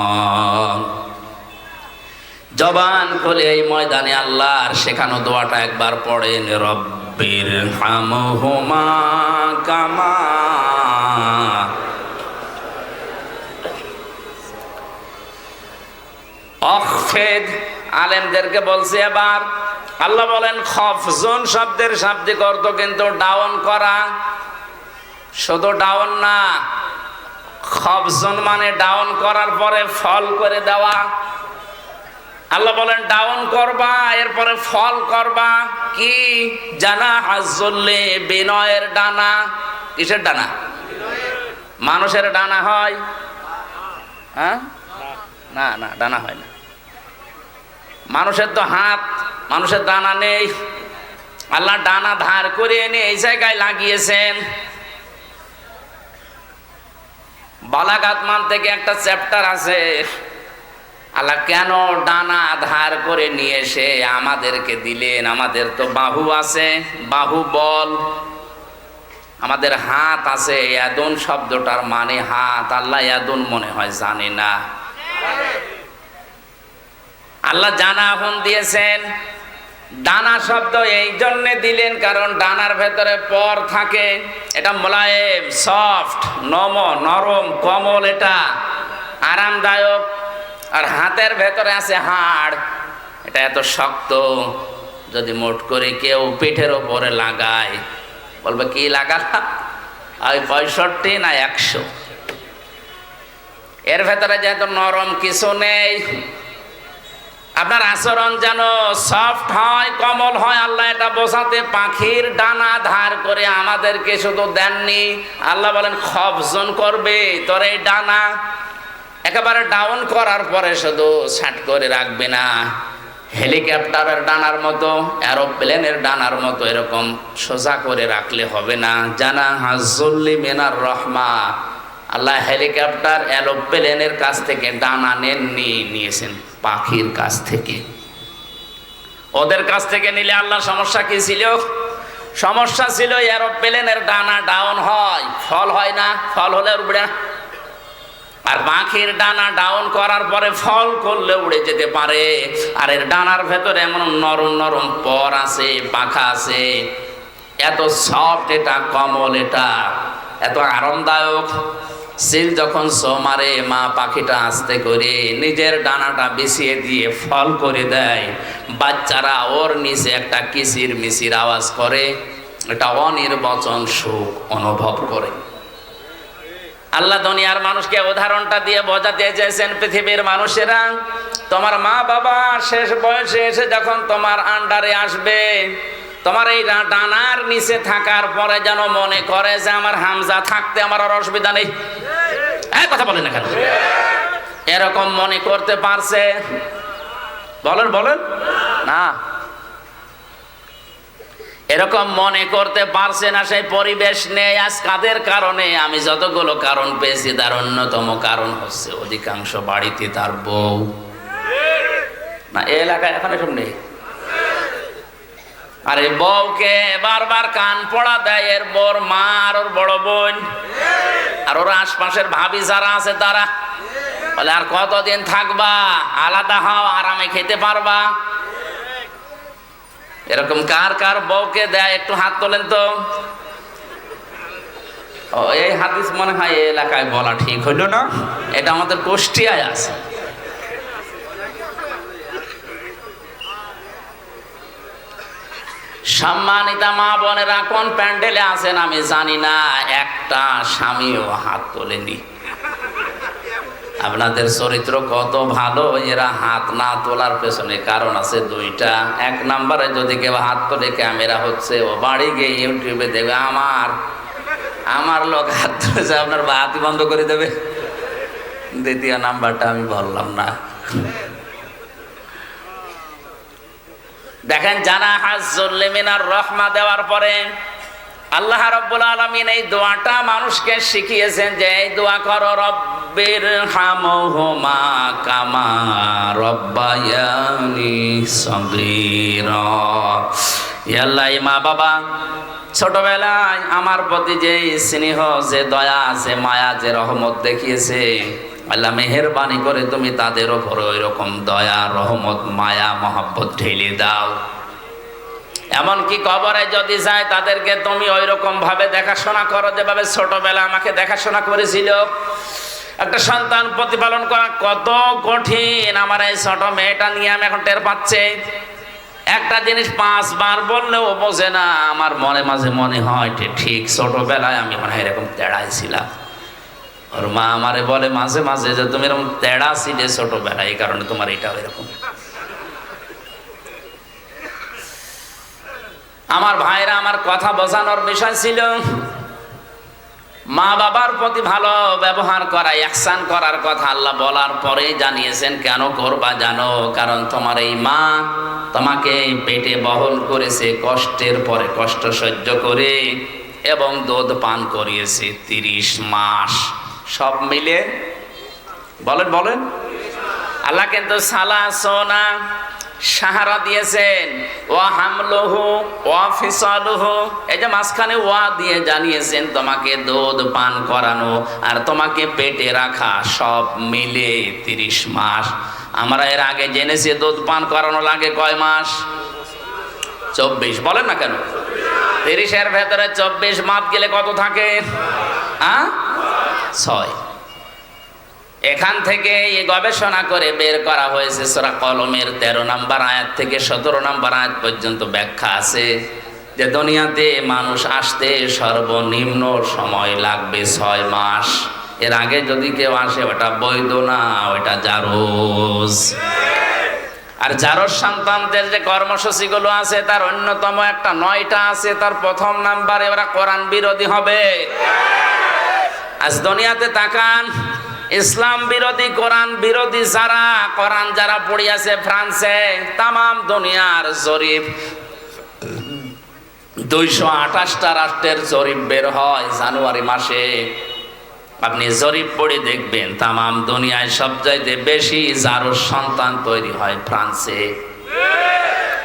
জবান খুলে এই ময়দানে আল্লাহর শেখানো দোয়াটা একবার পড়েন, রব্বিরহামহুমা কামা। অখফিদ আলেমদেরকে বলছে এবার আল্লাহ বলেন খফজুন শব্দের শাব্দিক অর্থ কিন্তু ডাউন করা, শুধু ডাউন না, খফজুন মানে ডাউন করার পরে ফল করে দেওয়া। আল্লাহ বলেন ডাউন করবা, এরপরে ফল করবা। কি? জানাহাজ যুল্লি, বিনয়ের ডানা। কিসের ডানা? মানুষের ডানা হয়? হ্যাঁ, না না, ডানা হয় না। মানুষের তো হাত, মানুষের ডানা নেই। আল্লাহ ডানা ধার করে এনে এই জায়গায় লাগিয়েছেন। বালাগাত মান থেকে একটা চ্যাপ্টার আছে, আল্লাহ কেন ডানা ধার করে নিয়ে এসে আমাদেরকে দিলেন। আমাদের তো বাহু আছে, বাহু বল, আমাদের হাত আছে। ইয়াদুন শব্দটার মানে হাত, আল্লাহ ইয়াদুন মনে হয় জানে না। আল্লাহ জানা এখন দিয়েছেন। ডানা শব্দ এই জন্যে দিলেন কারণ ডানার ভেতরে পর থাকে, এটা মোলায়েম, সফট, নরম, কোমল, এটা আরামদায়ক। আর হাতের ভেতরে আছে হাড়, এটা এত শক্ত, যদি মোট করে কেউ পিঠের ওপরে লাগায় বলবে কি লাগালা, ওই 65 না 100। এর ভেতরে যেহেতু নরম কিছু নেই, আপনার আচরণ যেন সফট হয়, কোমল হয়, আল্লাহ এটা বোঝাতে পাখির ডানা ধার করে আমাদেরকে শুধু দেননি। আল্লাহ বলেন খফজন করবে তোর এই ডানা, একেবারে ডাউন করার পরে শুধু ছাট করে রাখবে না, হেলিকপ্টারের ডানার মতো, এরোপ্লেনের ডানার মতো এরকম সোজা করে রাখলে হবে না। জানাহাজ যুল্লি মিনার রাহমা, আল্লাহ হেলিকপ্টার এরোপ্লেনের কাছ থেকে ডানা নেননি, নিয়েছেন পাখির কাছ থেকে। ওদের কাছ থেকে নিলে আল্লাহ সমস্যা কি ছিল? সমস্যা ছিল এরোপ্লেনের ডানা ডাউন হয়, ফল হয় না, ফল হলে উড়বে না। আর পাখির ডানা ডাউন করার পরে ফল করলে উড়ে যেতে পারে। আর এর ডানার ভেতরে এমন নরম নরম পর আছে, পাখা আছে, এত সফট, এটা কোমল, এটা এত আরামদায়ক। সিল যখন সো মারে, মা পাখিটা আস্তে করে নিজের ডানাটা বিছিয়ে দিয়ে ফল করে দেয়। বাচ্চারা ওর নিচে একটা কিচির মিচির আওয়াজ করে, এটা অনির্বচন সুখ অনুভব করে। আল্লাহ দুনিয়ার মানুষকে উদাহরণটা দিয়ে বোঝাতে চেয়েছেন, পৃথিবীর মানুষেরা তোমার মা বাবা শেষ বয়সে এসে যখন তোমার আন্ডারে আসবে, তোমার এই ডানার নিচে থাকার পরে যেন মনে করে যে আমার হামজা থাকতে আমার আর অসুবিধা নেই। হ্যাঁ, কথা বলেন না কেন? এরকম মনে করতে পারছে? বলেন বলেন না, এরকম মনে করতে পারছে না। সেই পরিবেশ নেই আজ কাদের কারণে? আমি যতগুলো কারণ পেয়েছি তার অন্যতম কারণ হচ্ছে অধিকাংশ বাড়িতে তার বউ না। এই এলাকায় এখন এসব নেই। আর এই বউকে বারবার কান পড়া দেয় এর বড় মা আর ওর বড় বোন, আর ওর আশপাশের ভাবি যারা আছে তারা বলে আর কতদিন থাকবা, আলাদা হও, আরামে খেতে পারবা। এরকম কার কার বউকে দেয় একটু হাত তোলেন তো। এই হাদিস মনে হয় এই এলাকায় বলা ঠিক হইল না, এটা আমাদের কুষ্টিয়ায় আছে। সম্মানিতা মা বোনেরা, কোন প্যান্ডেলে আছেন আমি জানি না, একটা স্বামীও হাত তোলেনি। আপনাদের চরিত্র কত ভালো, এরা হাত না তোলার পেছনে কারণ আছে দুইটা। এক নম্বরে যদি কেউ হাত তোলে, ক্যামেরা হচ্ছে, ও বাড়ি গিয়ে ইউটিউবে দেবে আমার লোক হাত তুলেছে, আপনার হাতই বন্ধ করে দেবে। দ্বিতীয় নাম্বারটা আমি বললাম না। দেখেন, জানা হাজ্জুল মিনার রহমা দেওয়ার পরে আল্লাহ রাব্বুল আলামিন এই দোয়াটা মানুষকে শিখিয়েছেন যে এই দোয়া করো, রব্বির হামহুমা কামা রব্বায়ানি সগীরা। ইয়া আল্লাহ, মা বাবা ছোটবেলায় আমার প্রতি যে স্নেহ, যে দয়া, যে মায়া, যে রহমত দেখিয়েছে, আল্লাহ মেহেরবানি করে তুমি তাদের ওপর ওই রকম দয়া, রহমত, মায়া, মহব্বত ঢেলে দাও। এমনকি কবরে যদি যায় তাদেরকে তুমি ওই রকম ভাবে দেখাশোনা করো যেভাবে ছোটবেলা আমাকে দেখাশোনা করেছিল। একটা সন্তান প্রতিপালন করা কত কঠিন, আমার এই ছোট মেয়েটা নিয়ে আমি এখন টের পাচ্ছি। একটা জিনিস 5 বার বললেও বোঝে না। আমার মনে মাঝে মনে হয় ঠিক ছোটবেলায় আমি মনে হয় এরকম তেড়াই ছিলাম। ওর মা আমারে বলে মাঝে মাঝে যে তুমি এরকম তেড়া ছিলে ছোটবেলায়, এই কারণে তোমার এটাও এরকম। আমার ভাইরা, আমার কথা বোঝানোর বিষয় ছিল মা বাবার প্রতি ভালো ব্যবহার করা, ইহসান করার কথা আল্লাহ বলার পরে জানিয়েছেন কেন করবা জানো? কারণ তোমার এই মা তোমাকে পেটে বহন করেছে কষ্টের পরে কষ্ট সহ্য করে, এবং দুধ পান করিয়েছে 30 মাস। সব মিলে বলেন বলেন, আল্লাহ কিন্তু সালাসনা সাহারা দিয়েছেন, ওয়া হামলুহু ওয়া ফিসালুহু, এই যে মাঝখানে ওয়া দিয়ে জানিয়েছেন তোমাকে দুধ পান করানো আর তোমাকে পেটে রাখা, সব মিলে 30 মাস। আমরা এর আগে জেনেছি দুধ পান করানো লাগে কয় মাস? 24। বলেন না কেন? 30-এর ভেতরে 24 মাপ গেলে কত থাকে? 6। এখান থেকে এই গবেষণা করে বের করা হয়েছে সূরা কলমের 13 নম্বর আয়াত থেকে 17 নম্বর আয়াত পর্যন্ত ব্যাখ্যা আছে যে দুনিয়াতে মানুষ আসতে সর্বনিম্ন সময় লাগবে 6 মাস। এর আগে যদি কেউ আসে ওটা বৈধ না, ওটা জারজ। আর জারজ সন্তানদের যে কর্মসূচিগুলো আছে তার অন্যতম একটা 9টা আছে। তার প্রথম নাম্বারে ওরা কোরআন বিরোধী হবে। আজ দুনিয়াতে তাকান, ইসলাম বিরোধী, কোরআন বিরোধী যারা, কোরআন যারা পড়িয়াছে ফ্রান্সে, তাম দুনিয়ার জরিপ 228টা রাষ্ট্রের জরিপ বের হয় জানুয়ারি মাসে। আপনি জরিপ পড়ে দেখবেন তাম দুনিয়ায় সবচাইতে বেশি জারজ সন্তান তৈরি হয় ফ্রান্সে।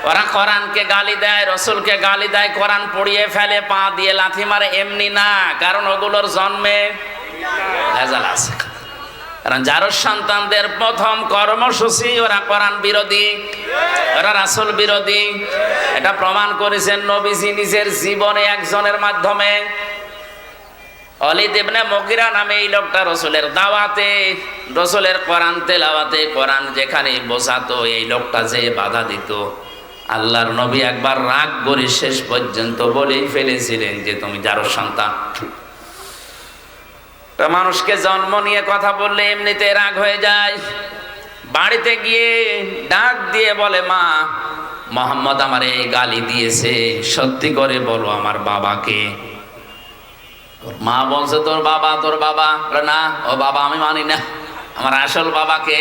ওরা কোরআনকে গালি দেয়, রসুলকে গালি দেয়, কোরআন পড়িয়ে ফেলে, পা দিয়ে লাথি মারে, এমনি না, কারণ ওগুলোর জন্মে ভেজাল আছে। কারণ জারজ সন্তানদের প্রথম কর্মসূচি ওরা কোরআন বিরোধী, ওরা রাসূল বিরোধী। এটা প্রমাণ করেছেন নবীজি নিজের জীবনে একজনের মাধ্যমে। ওয়ালিদ ইবনে মুগিরা নামে এই লোকটা রসুলের দাওয়াতে, রসুলের কোরআন তেলাওয়াতে, কোরআন যেখানে বোঝাতো এই লোকটা যে বাধা দিত, আল্লাহর নবী একবার রাগ করে শেষ পর্যন্ত বলেই ফেলেছিলেন যে তুমি জারজ সন্তান। মানুষকে জন্ম নিয়ে কথা বললে এমনিতে রাগ হয়ে যায়। বাড়িতে গিয়ে ডাক দিয়ে বলে, মা মোহাম্মদ আমার এই গালি দিয়েছে, সত্যি করে বলো আমার বাবাকে। মা বলছে তোর বাবা? তোর বাবা? না, ও বাবা আমি মানি না, আমার আসল বাবাকে।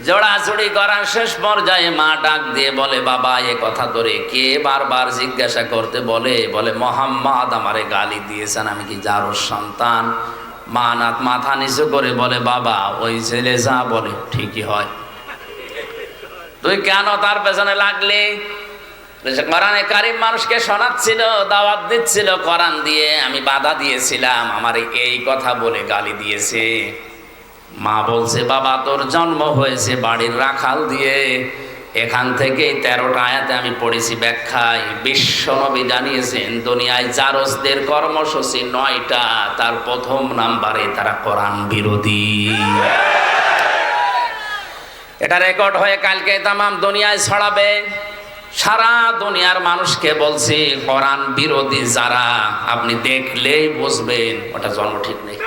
জোড়াজুড়ি করার শেষ পর্যায়ে মা ডাক দিয়ে বলে, বাবা এ কথা তোরে কে বারবার জিজ্ঞাসা করতে বলে? বলে মোহাম্মদ আমারে গালি দিয়েছেন, আমি কি জারজ সন্তান? মা মাথা নিচু করে বলে, বাবা ওই ছেলে যা বলে ঠিকই হয়, তুই কেন তার পেছনে লাগলি? কোরআনে কারিম মানুষকে শোনাচ্ছিল, দাওয়াত দিচ্ছিল কোরআন দিয়ে, আমি বাধা দিয়েছিলাম, আমার এই কথা বলে গালি দিয়েছে। মা বলছে, বাবা তোর জন্ম হয়েছে বাড়ির রাখাল দিয়ে। এখান থেকে 13টা আয়াতে আমি পড়েছি ব্যাখ্যায়, বিশ্বনবী জানিয়েছেন দুনিয়ায় জারজদের কর্মসূচি 9টা, তার প্রথম নাম্বারে তারা কোরআন বিরোধী। এটা রেকর্ড হয়ে কালকে তামাম দুনিয়ায় ছড়াবে। সারা দুনিয়ার মানুষকে বলছি কোরআন বিরোধী যারা, আপনি দেখলেই বুঝবেন ওটা জন্ম ঠিক নেই।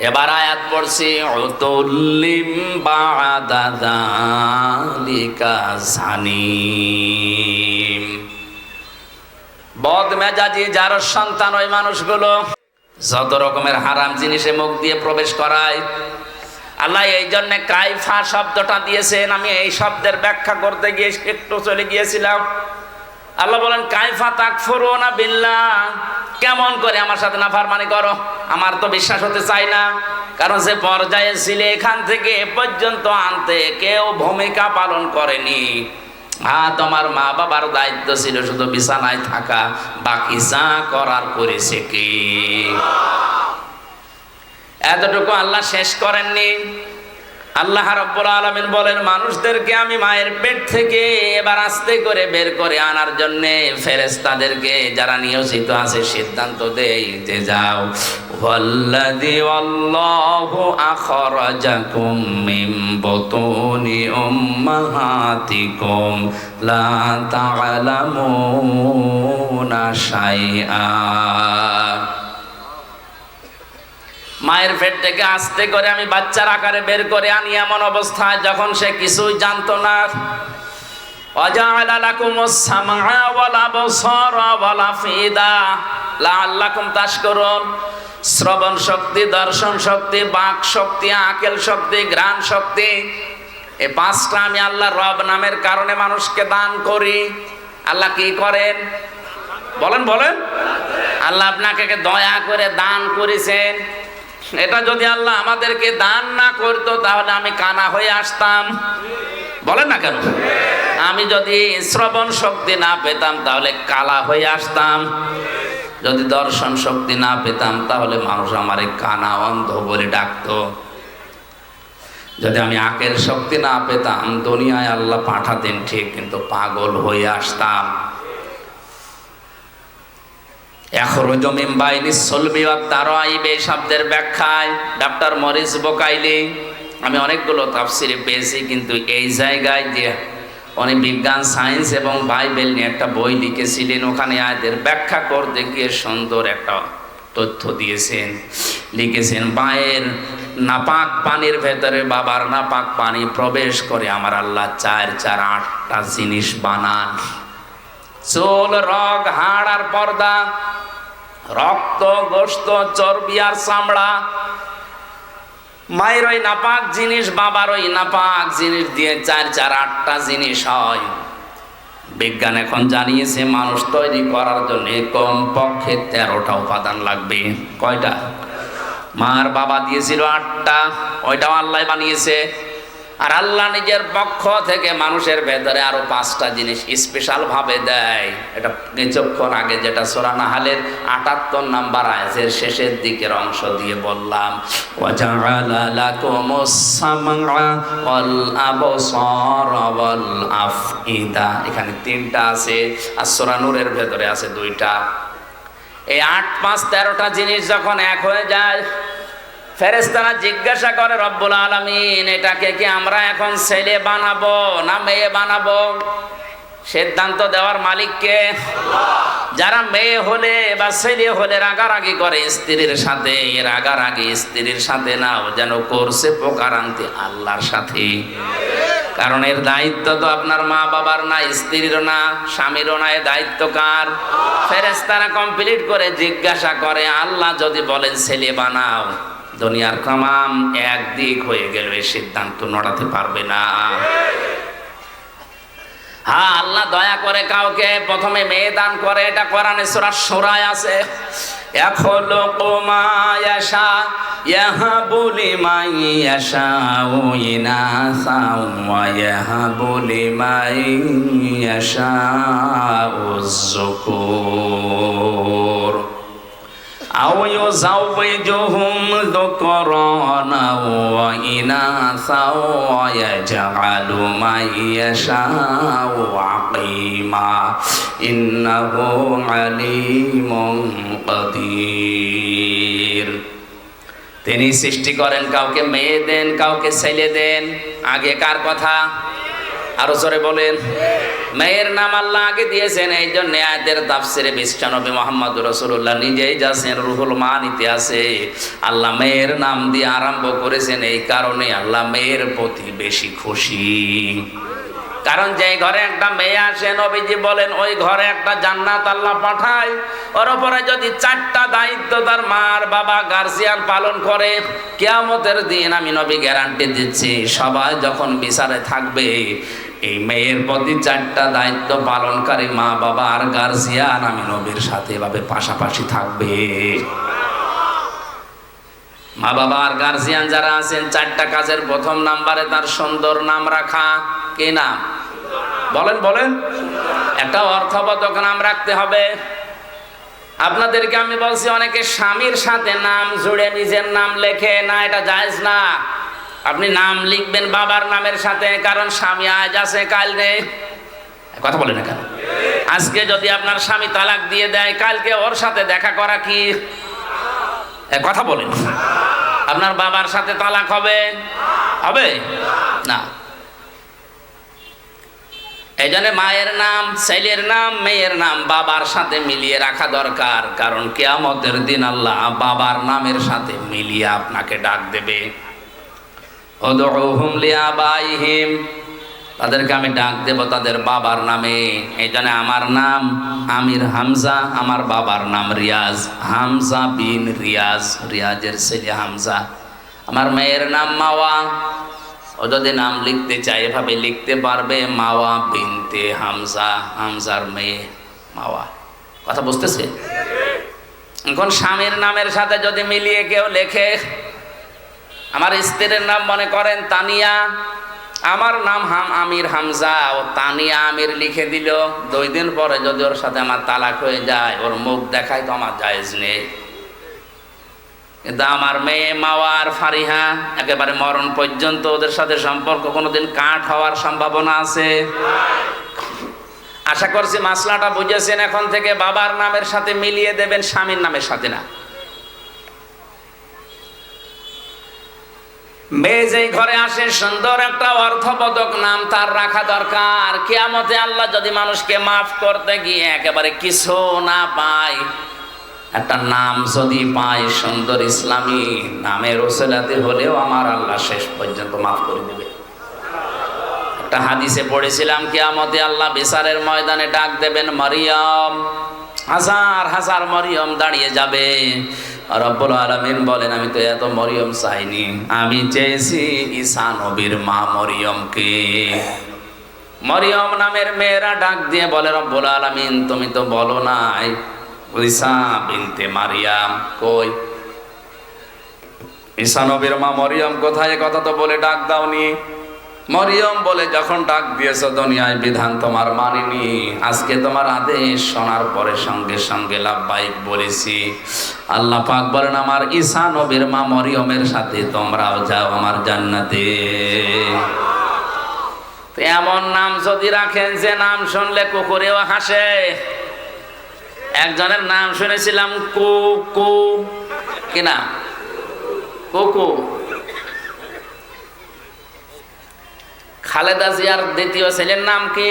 এবার আয়াত পড়ছি উতুল্লিম বা'দা যালিকা জানিম। বদমেজাজি যার সন্তান ওই মানুষগুলো যত রকমের হারাম জিনিসে মুখ দিয়ে প্রবেশ করায়। আল্লাহ এই জন্য কাইফা শব্দটা দিয়েছেন। আমি এই শব্দের ব্যাখ্যা করতে গিয়ে একটু চলে গিয়েছিলাম। আল্লাহ বলেন কাইফা তাকফুরুনা বিল্লাহ, কেমন করে আমার সাথে নাফরমানি করো? আমার তো বিশ্বাস হতে চাই না, কারণ যে পর্যায়ে ছিলে এখান থেকে এ পর্যন্ত আনতে কেউ ভূমিকা পালন করেনি। তোমার মা বাবার দায়িত্ব ছিল শুধু বিছানায় থাকা, বাকি যা করার করেছে কি? এতটুকু আল্লাহ শেষ করেননি। আল্লাহ রাব্বুল আলামিন বলেন মানুষদেরকে আমি মায়ের পেট থেকে এবার আস্তে করে বের করে আনার জন্য ফেরেশতাদেরকে যারা নিয়োজিত আছে সিদ্ধান্ত দেই যে যাও, ওয়াল্লাযী আল্লাহু আখরাজাকুম মিন বুতুনি উম্মাহাতিকুম লা তা'লামুনা শাইআ। মায়ের পেট থেকে আস্তে করে আমি বাচ্চার আকারে বের করে আনি এমন অবস্থায় যখন সে কিছুই জানতো না। ওয়াজআলা লাকুমুস সামআ ওয়াল আবসারা ওয়াল আফইদা লাআল্লাকুম তাশকুরুন। শ্রবণ শক্তি, দর্শন শক্তি, বাক শক্তি, আকেল শক্তি, ঘ্রাণ শক্তি, এই পাঁচটা আমি আল্লাহ রব নামের কারণে মানুষকে দান করি। আল্লাহ কি করেন বলেন? বলেন আল্লাহ আপনাকে দয়া করে দান করেছেন। এটা যদি আল্লাহ আমাদেরকে দান না করতো তাহলে আমি কানা হয়ে আসতাম। বলেন না কেন? আমি যদি শ্রবণ শক্তি না পেতাম তাহলে কালা হয়ে আসতাম। যদি দর্শন শক্তি না পেতাম তাহলে মানুষ আমারে কানা, অন্ধ বলে ডাকতো। যদি আমি আকের শক্তি না পেতাম দুনিয়ায় আল্লাহ পাঠাতেন ঠিক, কিন্তু পাগল হয়ে আসতাম। এখরুজু মিন বাইনিস সুলবি ওয়াত তারাইব এই শব্দের ব্যাখ্যায় ডক্টর মরিস বোকাইলি আমি অনেকগুলো তাফসিরে পেয়েছি, কিন্তু এই জায়গায় যে উনি বিজ্ঞান, সায়েন্স এবং বাইবেল নিয়ে একটা বই লিখেছিলেন, ওখানে আয়াতের ব্যাখ্যা করতে গিয়ে সুন্দর একটা তথ্য দিয়েছেন। লিখেছেন মায়ের নাপাক পানির ভেতরে বাবার নাপাক পানি প্রবেশ করে আমার আল্লাহ 8টা জিনিস বানান। চুল, রগ, হাড় আর পর্দা, রক্ত, গোশত, চর্বি আর চামড়া। মায়ের ওই নাপাক জিনিস, বাবার ওই নাপাক জিনিস দিয়ে 8টা জিনিস হয়। বিজ্ঞান এখন জানিয়েছে মানুষ তৈরি করার জন্য কমপক্ষে 13টা উপাদান লাগবে। কয়টা? মার বাবা দিয়েছিল 8টা, ওইটাও আল্লাহ বানিয়েছে। আর আল্লাহ নিজের পক্ষ থেকে মানুষের ভেতরে আরো 5টা জিনিস স্পেশাল ভাবে দেয়। এটা কিছুক্ষণ আগে যেটা সূরা নাহলের 78 নম্বর আয়াতের শেষের দিকের অংশ দিয়ে বললাম, ওয়াজআলা লাকুমুস সামআ ওয়াল আবসারা ওয়াল আফইদা। এখানে 3টা আছে, আর সূরা নূরের ভেতরে আছে 2টা। এই 8, 5, 13টা জিনিস যখন এক হয়ে যায়, ফেরেশতারা জিজ্ঞাসা করে রব্বুল আলামিন এটাকে কি আমরা এখন ছেলে বানাবো না মেয়ে বানাবো? সিদ্ধান্ত দেওয়ার মালিক কে? যারা মেয়ে হলে বা ছেলে হলে রাগারাগি করে স্ত্রীর সাথে, এর রাগারাগি স্ত্রীর সাথে না, ও যেন করছে প্রকারান্তি আল্লাহর সাথে। কারণ এর দায়িত্ব তো আপনার মা বাবার না, স্ত্রীরও না, স্বামীরও না, এর দায়িত্ব কার? ফেরেশতারা কমপ্লিট করে জিজ্ঞাসা করে আল্লাহ যদি বলেন ছেলে বানাও, দুনিয়ার তামাম একদিক হয়ে গেল, এই সিদ্ধান্ত নড়াতে পারবে না। হ্যাঁ, আল্লাহ দয়া করে কাউকে প্রথমে মেয়ে দান করে, এটা কোরআনে সূরা শূরায় আছে। ইয়াখলুকু মা ইয়াশা ইয়াহাবু লিমান ইয়াশাউ ইনাসা ওয়া ইয়াহাবু লিমান ইয়াশাউ যুকুর আও ইউযাওযিজুহুম যুকরানা ওয়া ইনাসা ওয়া ইয়াজআলু মান ইয়াশাউ আকিমা ইন্নাহু আলীমুন কাদির। তিনি সৃষ্টি করেন, কাউকে মেয়ে দেন, কাউকে ছেলে দেন। আগে কার কথা? আরো জোরে বলেন। মেয়ের নাম আল্লাহ আগে দিয়েছেন, এই জন্য আয়াতের তাফসিরে বিশ্বনবী মুহাম্মদ রাসূলুল্লাহ নিজেই যাচ্ছেন, রুহুল মানিতে আছে আল্লাহ মেয়ের নাম দিয়ে আরম্ভ করেছেন। এই কারণে আল্লাহ মেয়ের প্রতি বেশি খুশি। কারণ যে ঘরে একটা মেয়ে আসে, নবীজি বলেন ওই ঘরে একটা জান্নাত আল্লাহ পাঠায়। ওর উপরে যদি 4টা দায়িত্ব তার মার বাবা গার্জিয়ান পালন করে, কিয়ামতের দিন আমি নবী গ্যারান্টি দিচ্ছি, সবাই যখন বিচারে থাকবে এই মেয়ের প্রতি 4টা দায়িত্ব পালনকারী মা বাবা আর গার্জিয়ান আমি নবীর সাথে এভাবে পাশাপাশি থাকবে। মা বাবা আর গার্জিয়ান যারা আছেন, 4টা কাজের প্রথম নাম্বারে তার সুন্দর নাম রাখা। কি নাম? বলেন বলেন। একটা অর্থবোধক নাম রাখতে হবে। আপনাদেরকে আমি বলছি, অনেকে স্বামীর সাথে নাম জুড়ে নিজের নাম লেখে না, এটা জায়েজ না। আপনি নাম লিখবেন বাবার নামের সাথে, কারণ স্বামী আজ আছে কাল নেই। কথা বলেন না কেন? আজকে যদি আপনার স্বামী তালাক দিয়ে দেয়, কালকে ওর সাথে দেখা করা কি কথা বলেন? আপনার বাবার সাথে তালাক হবে? হবে না। এই জন্য মায়ের নাম, ছেলের নাম, মেয়ের নাম বাবার সাথে মিলিয়ে রাখা দরকার। কারণ কিয়ামতের দিন আল্লাহ বাবার নামের সাথে মিলিয়ে আপনাকে ডাক দেবে। উদউহুম লিআবাইহিম, তাদেরকে আমি ডাক দেব তাদের বাবার নামে। এই জন্য আমার নাম আমির হামজা, আমার বাবার নাম রিয়াজ, হামজা বিন রিয়াজ, রিয়াজের ছেলে হামজা। আমার মেয়ের নাম মাওয়া, ও যদি নাম লিখতে চায় এভাবে লিখতে পারবে, মাওয়া বিনতে হামজা, হামজার মেয়ে মাওয়া। কথা বুঝতেছে? এখন স্বামীর নামের সাথে যদি মিলিয়ে কেউ লেখে, আমার স্ত্রীর নাম মনে করেন তানিয়া, আমার নাম আমির হামজা, ও তানিয়া আমির লিখে দিল। 2 দিন পরে যদি ওর সাথে আমার তালাক হয়ে যায়, ওর মুখ দেখায় তো আমার জায়েজ নেই। কিন্তু আমার মেয়ে মাওয়া আর ফারিহা একেবারে মরণ পর্যন্ত ওদের সাথে সম্পর্ক কোনোদিন কাট হওয়ার সম্ভাবনা আছে? আশা করছি মাসলাটা বুঝেছেন। এখন থেকে বাবার নামের সাথে মিলিয়ে দেবেন, স্বামীর নামের সাথে না। মেয়ে যেই ঘরে আসে, সুন্দর একটা অর্থবোধক নাম তার রাখা দরকার। কিয়ামতে আল্লাহ যদি মানুষকে মাফ করতে গিয়ে একেবারে কিছু না পায়, একটা নাম যদি পায় সুন্দর ইসলামী নামের ওসিলাতে হলেও আমার আল্লাহ শেষ পর্যন্ত মাফ করে দেবে। একটা হাদিসে পড়েছিলাম, কিয়ামতে আল্লাহ বিচারের ময়দানে ডাক দেবেন মরিয়ম, হাজার হাজার মরিয়ম দাঁড়িয়ে যাবে। রব্বুল আলামিন বলেন, আমি তো এত মরিয়ম চাইনি, আমি চেয়েছি ঈসা নবীর মা মরিয়মকে। মরিয়ম নামের মেয়েরা ডাক দিয়ে বলে, রব্বুল আলামিন তুমি তো বলো নাই ঈসা বিনতে মারিয়াম কই? ঈসা নবীর মা মরিয়ম কোথায়? কথা তো বলে ডাক দাওনি। মরিয়ম বলে, যখন ডাক দিয়েছো দুনিয়ায় বিধান তোমার মানিনি, আজকে তোমার আদেশ শোনার পরে সঙ্গে সঙ্গে লাব্বাইক বলেছি। আল্লাহ পাক বলেন, আমার ঈসা নবীর মা মরিয়মের সাথে তোমরাও যাও আমার জান্নাতে। এমন নাম যদি রাখেন যে নাম শুনলে কুকুরেও হাসে। একজনের নাম শুনেছিলাম কুকু, কিনা কুকু। খালেদা জিয়ার দ্বিতীয় ছেলের নাম কি?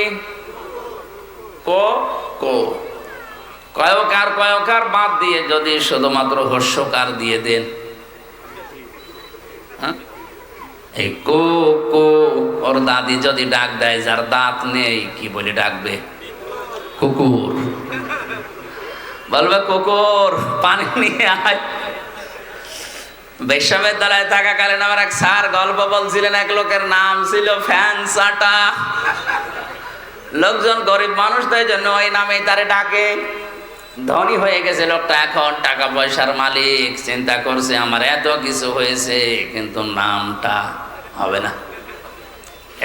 কয়কার বাদ দিয়ে যদি শুধুমাত্র হর্ষকার দিয়ে দেন, এই কুকু, ওর দাদি যদি ডাক দেয় যার দাঁত নেই, কি বলে ডাকবে? কুকুর। বলবে কুকুর পানি নিয়ে আয়। বিশ্ববিদ্যালয়ে থাকাকালীন আমার এক স্যার গল্প বলছিলেন, এক লোকের নাম ছিল ফ্যান চাটা। লোকজন গরিব মানুষ, তাই জন্য ওই নামে তারে ডাকে। ধনী হয়ে গেছে লোকটা, এখন টাকা পয়সার মালিক, চিন্তা করছে আমার এত কিছু হয়েছে কিন্তু নামটা হবে না।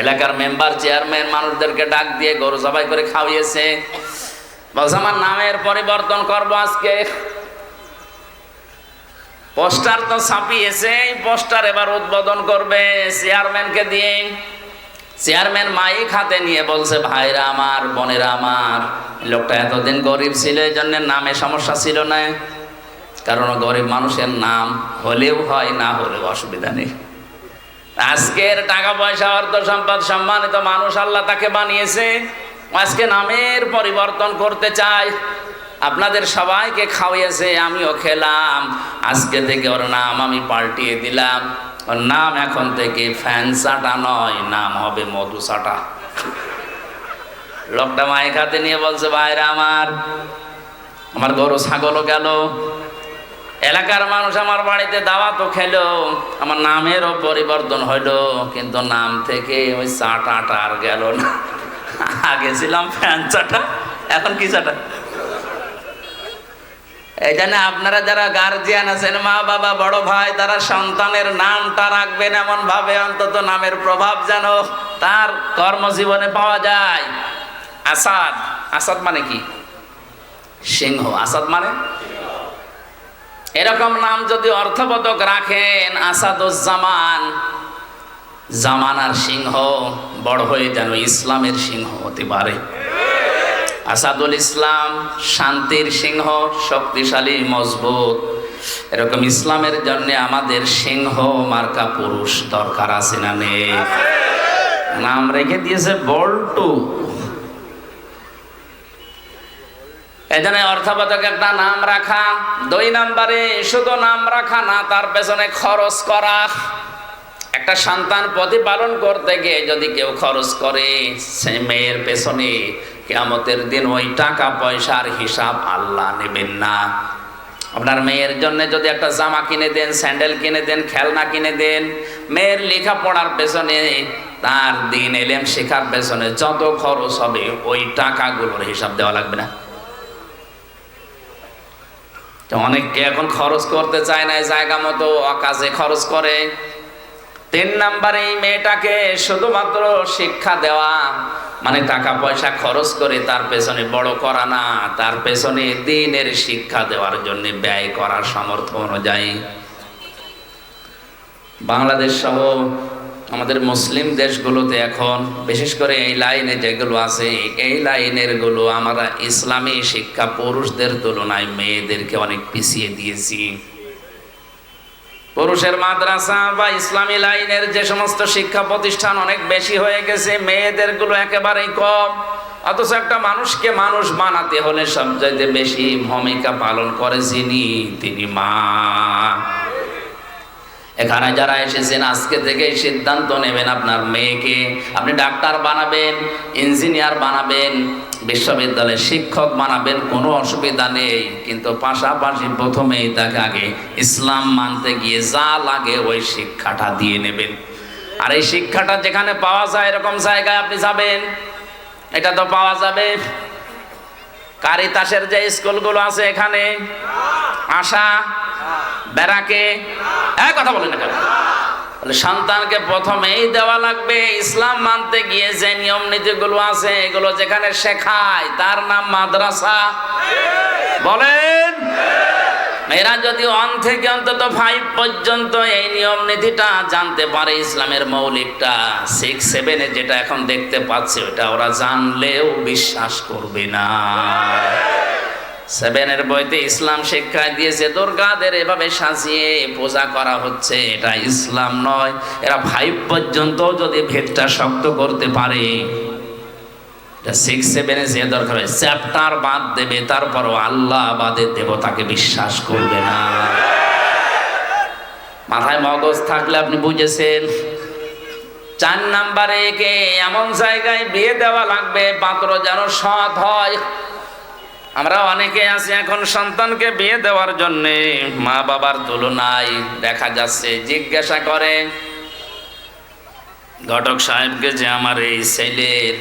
এলাকার মেম্বার চেয়ারম্যান মানুষদেরকে ডাক দিয়ে গরু জবাই করে খাওয়িয়েছে। বলছে আমার নামের পরিবর্তন করবো আজকে। পোস্টার তো ছাপিয়েছে, পোস্টার এবার উদ্বোধন করবে চেয়ারম্যানকে দিয়ে। চেয়ারম্যান মাইক হাতে নিয়ে বলছে, ভাইরা আমার, বোনেরা আমার, লোকটা এতদিন গরিব ছিল, এই জন্য নামে সমস্যা ছিল না। কারণ গরিব মানুষের নাম হলেও হয়, না হলেও অসুবিধা নেই। আজকের টাকা পয়সা অর্থ সম্পদ সম্মানিত মানুষ আল্লাহ তাকে বানিয়েছে, আজকে নামের পরিবর্তন করতে চায়। আপনাদের সবাইকে খাওয়াইয়েছে, আমিও খেলাম, আজকে থেকে ওর নাম আমি পাল্টিয়ে দিলাম। ওর নাম এখন থেকে ফ্যান চাটা নয়, নাম হবে মধু চাটা। লোকটা মাইক হাতে নিয়ে বলছে, ভাইরা আমার গরু ছাগলও গেল, এলাকার মানুষ আমার বাড়িতে দাওয়াতও খেলো, আমার নামেরও পরিবর্তন হইলো, কিন্তু নাম থেকে ওই চাটাটা আর গেল না। আগে ছিলাম ফ্যান চাটা, এখন কি চাটা? এই জন্য আপনারা যারা গার্জিয়ান আছেন, মা বাবা বড় ভাই, তারা সন্তানের নামটা রাখবেন এমন ভাবে, অন্তত নামের প্রভাব যেন তার কর্মজীবনে পাওয়া যায়। আসাদ, আসাদ মানে কি? সিংহ। আসাদ মানে এরকম নাম যদি অর্থবোধক রাখেন, আসাদুজ্জামান, জামানার সিংহ, বড় হয়ে যেন ইসলামের সিংহ হতে পারে। আসাদুল ইসলাম, শান্তির সিংহ, শক্তিশালী মজবুত। এরকম ইসলামের জন্য আমাদের সিংহ মার্কা পুরুষ দরকার আছে না নেই? নাম রেখে দিয়েছে বল্টু। এজন্য অর্থবোধক একটা নাম রাখা। 2 নম্বরে শুধু নাম রাখা না, তার পেছনে খরচ করা। একটা সন্তান প্রতিপালন করতে গিয়ে যদি কেউ খরচ করে, সে মেয়ের পেছনে কিয়ামতের দিন ওই টাকা পয়সার হিসাব আল্লাহ নেবেন না। আপনার মেয়ের জন্য যদি একটা জামা কিনে দেন, স্যান্ডেল কিনে দেন, খেলনা কিনে দেন, মেয়ের লেখাপড়ার পেছনে, তার দিন এলেম শেখার পেছনে যত খরচ হবে, ওই টাকাগুলোর হিসাব দেওয়া লাগবে না? অনেককে এখন খরচ করতে চায় না, জায়গা মতো অকাজে খরচ করে। 3 নম্বরে মেয়েটাকে শুধুমাত্র শিক্ষা দেওয়া, মানে টাকা পয়সা খরচ করে তার পেছনে বড় করা না, তার পেছনে দ্বীনের শিক্ষা দেওয়ার জন্য ব্যয় করার সামর্থ্য অনুযায়ী। বাংলাদেশ সহ আমাদের মুসলিম দেশগুলোতে এখন বিশেষ করে এই লাইনে যেগুলো আছে, এই লাইনের গুলো আমরা ইসলামী শিক্ষা পুরুষদের তুলনায় মেয়েদেরকে অনেক পিছিয়ে দিয়েছি। পুরুষের মাদ্রাসা বা ইসলামী লাইনের যে সমস্ত শিক্ষা প্রতিষ্ঠান অনেক বেশি হয়ে গেছে, মেয়েদের গুলো একেবারেই কম। অথচ একটা মানুষকে মানুষ বানাতে হলে সবচাইতে বেশি ভূমিকা পালন করে যিনি, তিনি মা। এখানে যারা এসেছেন আজকে থেকে সিদ্ধান্ত নেবেন আপনার মেয়েকে আপনি ডাক্তার বানাবেন, ইঞ্জিনিয়ার বানাবেন, বিশ্ববিদ্যালয়ের শিক্ষক বানাবেন, কোনো অসুবিধা নেই। কিন্তু পাশাপাশি প্রথমেই তাকে আগে ইসলাম মানতে গিয়ে যা লাগে ওই শিক্ষাটা দিয়ে নেবেন। আর এই শিক্ষাটা যেখানে পাওয়া যায় এরকম জায়গায় আপনি যাবেন, এটা তো পাওয়া যাবে। কারিতাসের যে স্কুলগুলো আছে এখানে, আশা, ব্যারাকে, কথা বলেন না কেন? সন্তানকে প্রথমেই দেওয়া লাগবে ইসলাম মানতে গিয়ে যে নিয়ম নীতিগুলো আছে, এগুলো যেখানে শেখায় তার নাম মাদ্রাসা। বলেন, এরা যদি 1 থেকে অন্তত 5 পর্যন্ত এই নিয়ম নীতিটা জানতে পারে, ইসলামের মৌলিকটা 6, 7-এ যেটা এখন দেখতে পাচ্ছে, ওটা ওরা জানলেও বিশ্বাস করবে না। 7-এর বইতে ইসলাম শিক্ষায় দিয়েছে দুর্গাদের এভাবে সাজিয়ে পূজা করা হচ্ছে, এটা ইসলাম নয়। এরা 5 পর্যন্ত যদি ভেদটা শক্ত করতে পারে, 6, 7-এ যে দরকার হয় চ্যাপ্টার বাদ দেবে, তারপরও আল্লাহ বাদে দেবতাকে বিশ্বাস করবে না। মাথায় মগজ থাকলে আপনি বুঝেছেন। 4 নম্বরে একে এমন জায়গায় বিয়ে দেওয়া লাগবে পাত্র যেন সৎ হয়। আমরা অনেকে আছি এখন সন্তানকে বিয়ে দেওয়ার জন্য মা বাবার তুলনায় দেখা যাচ্ছে জিজ্ঞাসা করে ঘটক সাহেবকে যে আমার এই ছেলের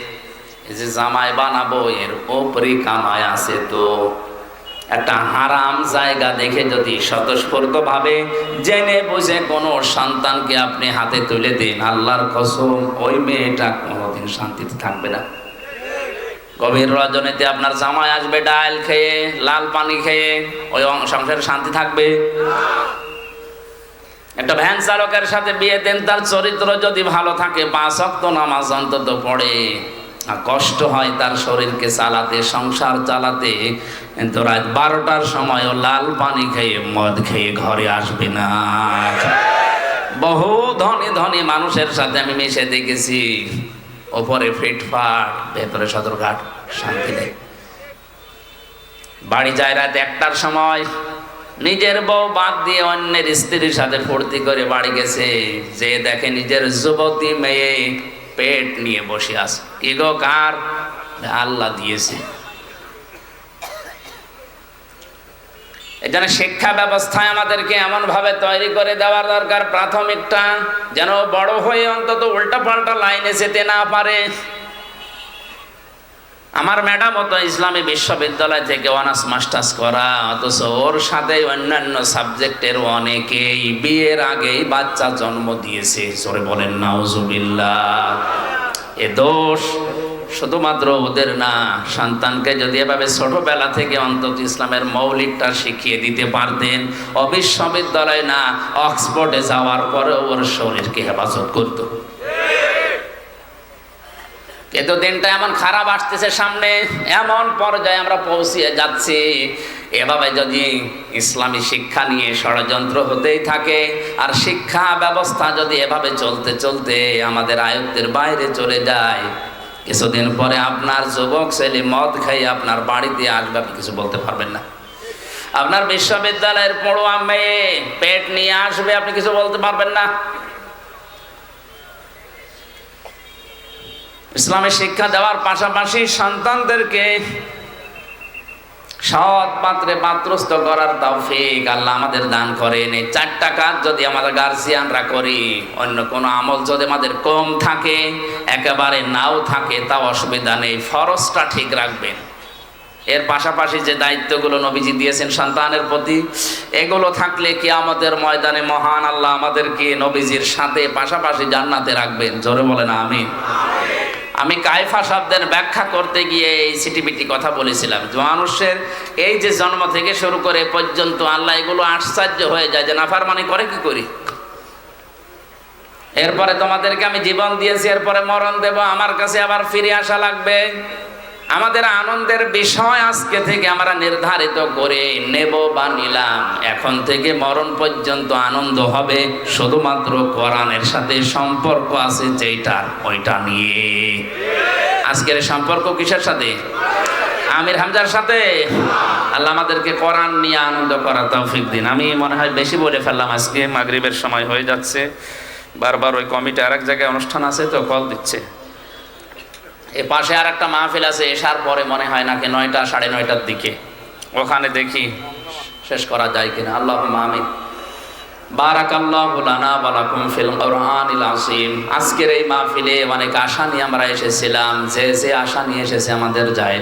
এই যে জামাই বানাবো, এর উপরি কামাই আছে, তো একটা হারাম জায়গা দেখে যদি স্বতঃস্ফূর্ত ভাবে জেনে বুঝে কোনো সন্তানকে আপনি হাতে তুলে দিন, আল্লাহর কসম ওই মেয়েটা কোনোদিন শান্তিতে থাকবে না। গভীর রজনীতে আপনার জামাই আসবে ডাল খেয়ে, লাল পানি খেয়ে, ওই সংসারে শান্তি থাকবে? একটা ভ্যান চালকের সাথে বিয়ে দেন, তার চরিত্র যদি ভালো থাকে, 5 ওয়াক্ত নামাজ অন্তত পড়ে, কষ্ট হয় তার শরীরকে চালাতে, সংসার চালাতে, কিন্তু রাত 12টার সময়ও লাল পানি খেয়ে, মদ খেয়ে ঘরে আসবে না। বহু ধনী ধনী মানুষের সাথে আমি মিশে দেখেছি, ওপরে ফিটফাট, ভেতরে সদরঘাট, শান্তি নেই। বাড়ি যায় রাত 1টার সময়, নিজের বউ বাদ দিয়ে অন্যের স্ত্রীর সাথে ফুর্তি করে বাড়ি গেছে, যে দেখে নিজের যুবতী মেয়ে পেট নিয়ে বসে আছে। কি গো, কার? আল্লাহ দিয়েছে। এজন্য শিক্ষা ব্যবস্থায় আমাদেরকে এমন ভাবে তৈরি করে দেওয়ার দরকার, প্রাথমিকটা যেন বড় হয়ে অন্তত উল্টা পাল্টা লাইনে যেতে না পারে। আমার ম্যাডাম তো ইসলামী বিশ্ববিদ্যালয় থেকে অনার্স মাস্টার্স করা, অথচ ওর সাথে অন্যান্য সাবজেক্টের অনেকেই বিয়ের আগেই বাচ্চা জন্ম দিয়েছে। জোরে বলেন নাউজুবিল্লাহ। এ দোষ শুধুমাত্র ওদের না, সন্তানকে যদি এভাবে ছোটবেলা থেকে অন্তত ইসলামের মৌলিকটা শিখিয়ে দিতে পারতেন, বিশ্ববিদ্যালয় না অক্সফোর্ডে যাওয়ার পরে ওর শরীরকে হেফাজত করতো। কিন্তু দিনটা এমন খারাপ আসতেছে সামনে, এমন পর্যায়ে আমরা পৌঁছিয়ে যাচ্ছি, এভাবে যদি ইসলামী শিক্ষা নিয়ে ষড়যন্ত্র হতেই থাকে আর শিক্ষা ব্যবস্থা যদি এভাবে চলতে চলতে আমাদের আয়ত্তের বাইরে চলে যায়, কিছুদিন পরে আপনার যুবক ছেলে মদ খাই আপনার বাড়িতে আসবে, আপনি কিছু বলতে পারবেন না। আপনার বিশ্ববিদ্যালয়ের পড়ুয়া মেয়ে পেট নিয়ে আসবে, আপনি কিছু বলতে পারবেন না। ইসলামের শিক্ষা দেওয়ার পাশাপাশি সন্তানদেরকে সৎ পাত্রে পাত্রস্থ করার তৌফিক আল্লাহ আমাদের দান করেন। এই 4টা কাজ যদি আমাদের গার্জিয়ানরা করি, অন্য কোনো আমল যদি আমাদের কম থাকে, একেবারে নাও থাকে, তাও অসুবিধা নেই, ফরজটা ঠিক রাখবেন। এর পাশাপাশি যে দায়িত্বগুলো নবীজি দিয়েছেন সন্তানের প্রতি, এগুলো থাকলে কিয়ামতের ময়দানে মহান আল্লাহ আমাদেরকে নবীজির সাথে পাশাপাশি জান্নাতে রাখবেন। জোরে বলেন আমিন। আমি কায়ফা শব্দের ব্যাখ্যা করতে গিয়ে এই সিটিপিটি কথা বলেছিলাম, মানুষের এই যে জন্ম থেকে শুরু করে পর্যন্ত আল্লাহ এগুলো আশ্চর্য হয়ে যায় যে নাফরমানি করে কি করি। এরপরে তোমাদেরকে আমি জীবন দিয়েছি, এরপরে মরণ দেব, আমার কাছে আবার ফিরে আসা লাগবে। আমাদের আনন্দের বিষয় আজকে থেকে আমরা নির্ধারিত করে নেব বা নিলাম, এখন থেকে মরণ পর্যন্ত আনন্দ হবে শুধুমাত্র কোরআনের সাথে সম্পর্ক আছে যেটার, ওইটা নিয়ে। আজকের সম্পর্ক কিসের সাথে? আমির হামজার সাথে। আল্লাহ আমাদেরকে কোরআন নিয়ে আনন্দ করার তৌফিক দিন। আমি মনে হয় বেশি বলে ফেললাম, আজকে মাগরিবের সময় হয়ে যাচ্ছে, বারবার ওই কমিটি আরেক জায়গায় অনুষ্ঠান আছে তো কল দিচ্ছে। এ পাশে আর একটা মাহফিল আছে এশার পরে, মনে হয় নাকি 9টা 9:30টার দিকে, ওখানে দেখি শেষ করা যায় কিনা। আল্লাহুম্মা আমিন। বারাকাল্লাহু লানা ওয়া লাকুম ফিল কুরআনিল আযীম। আজকের এই মাহফিলে অনেক আশা নিয়ে আমরা এসেছিলাম, যে আশা নিয়ে এসেছে আমাদের যায়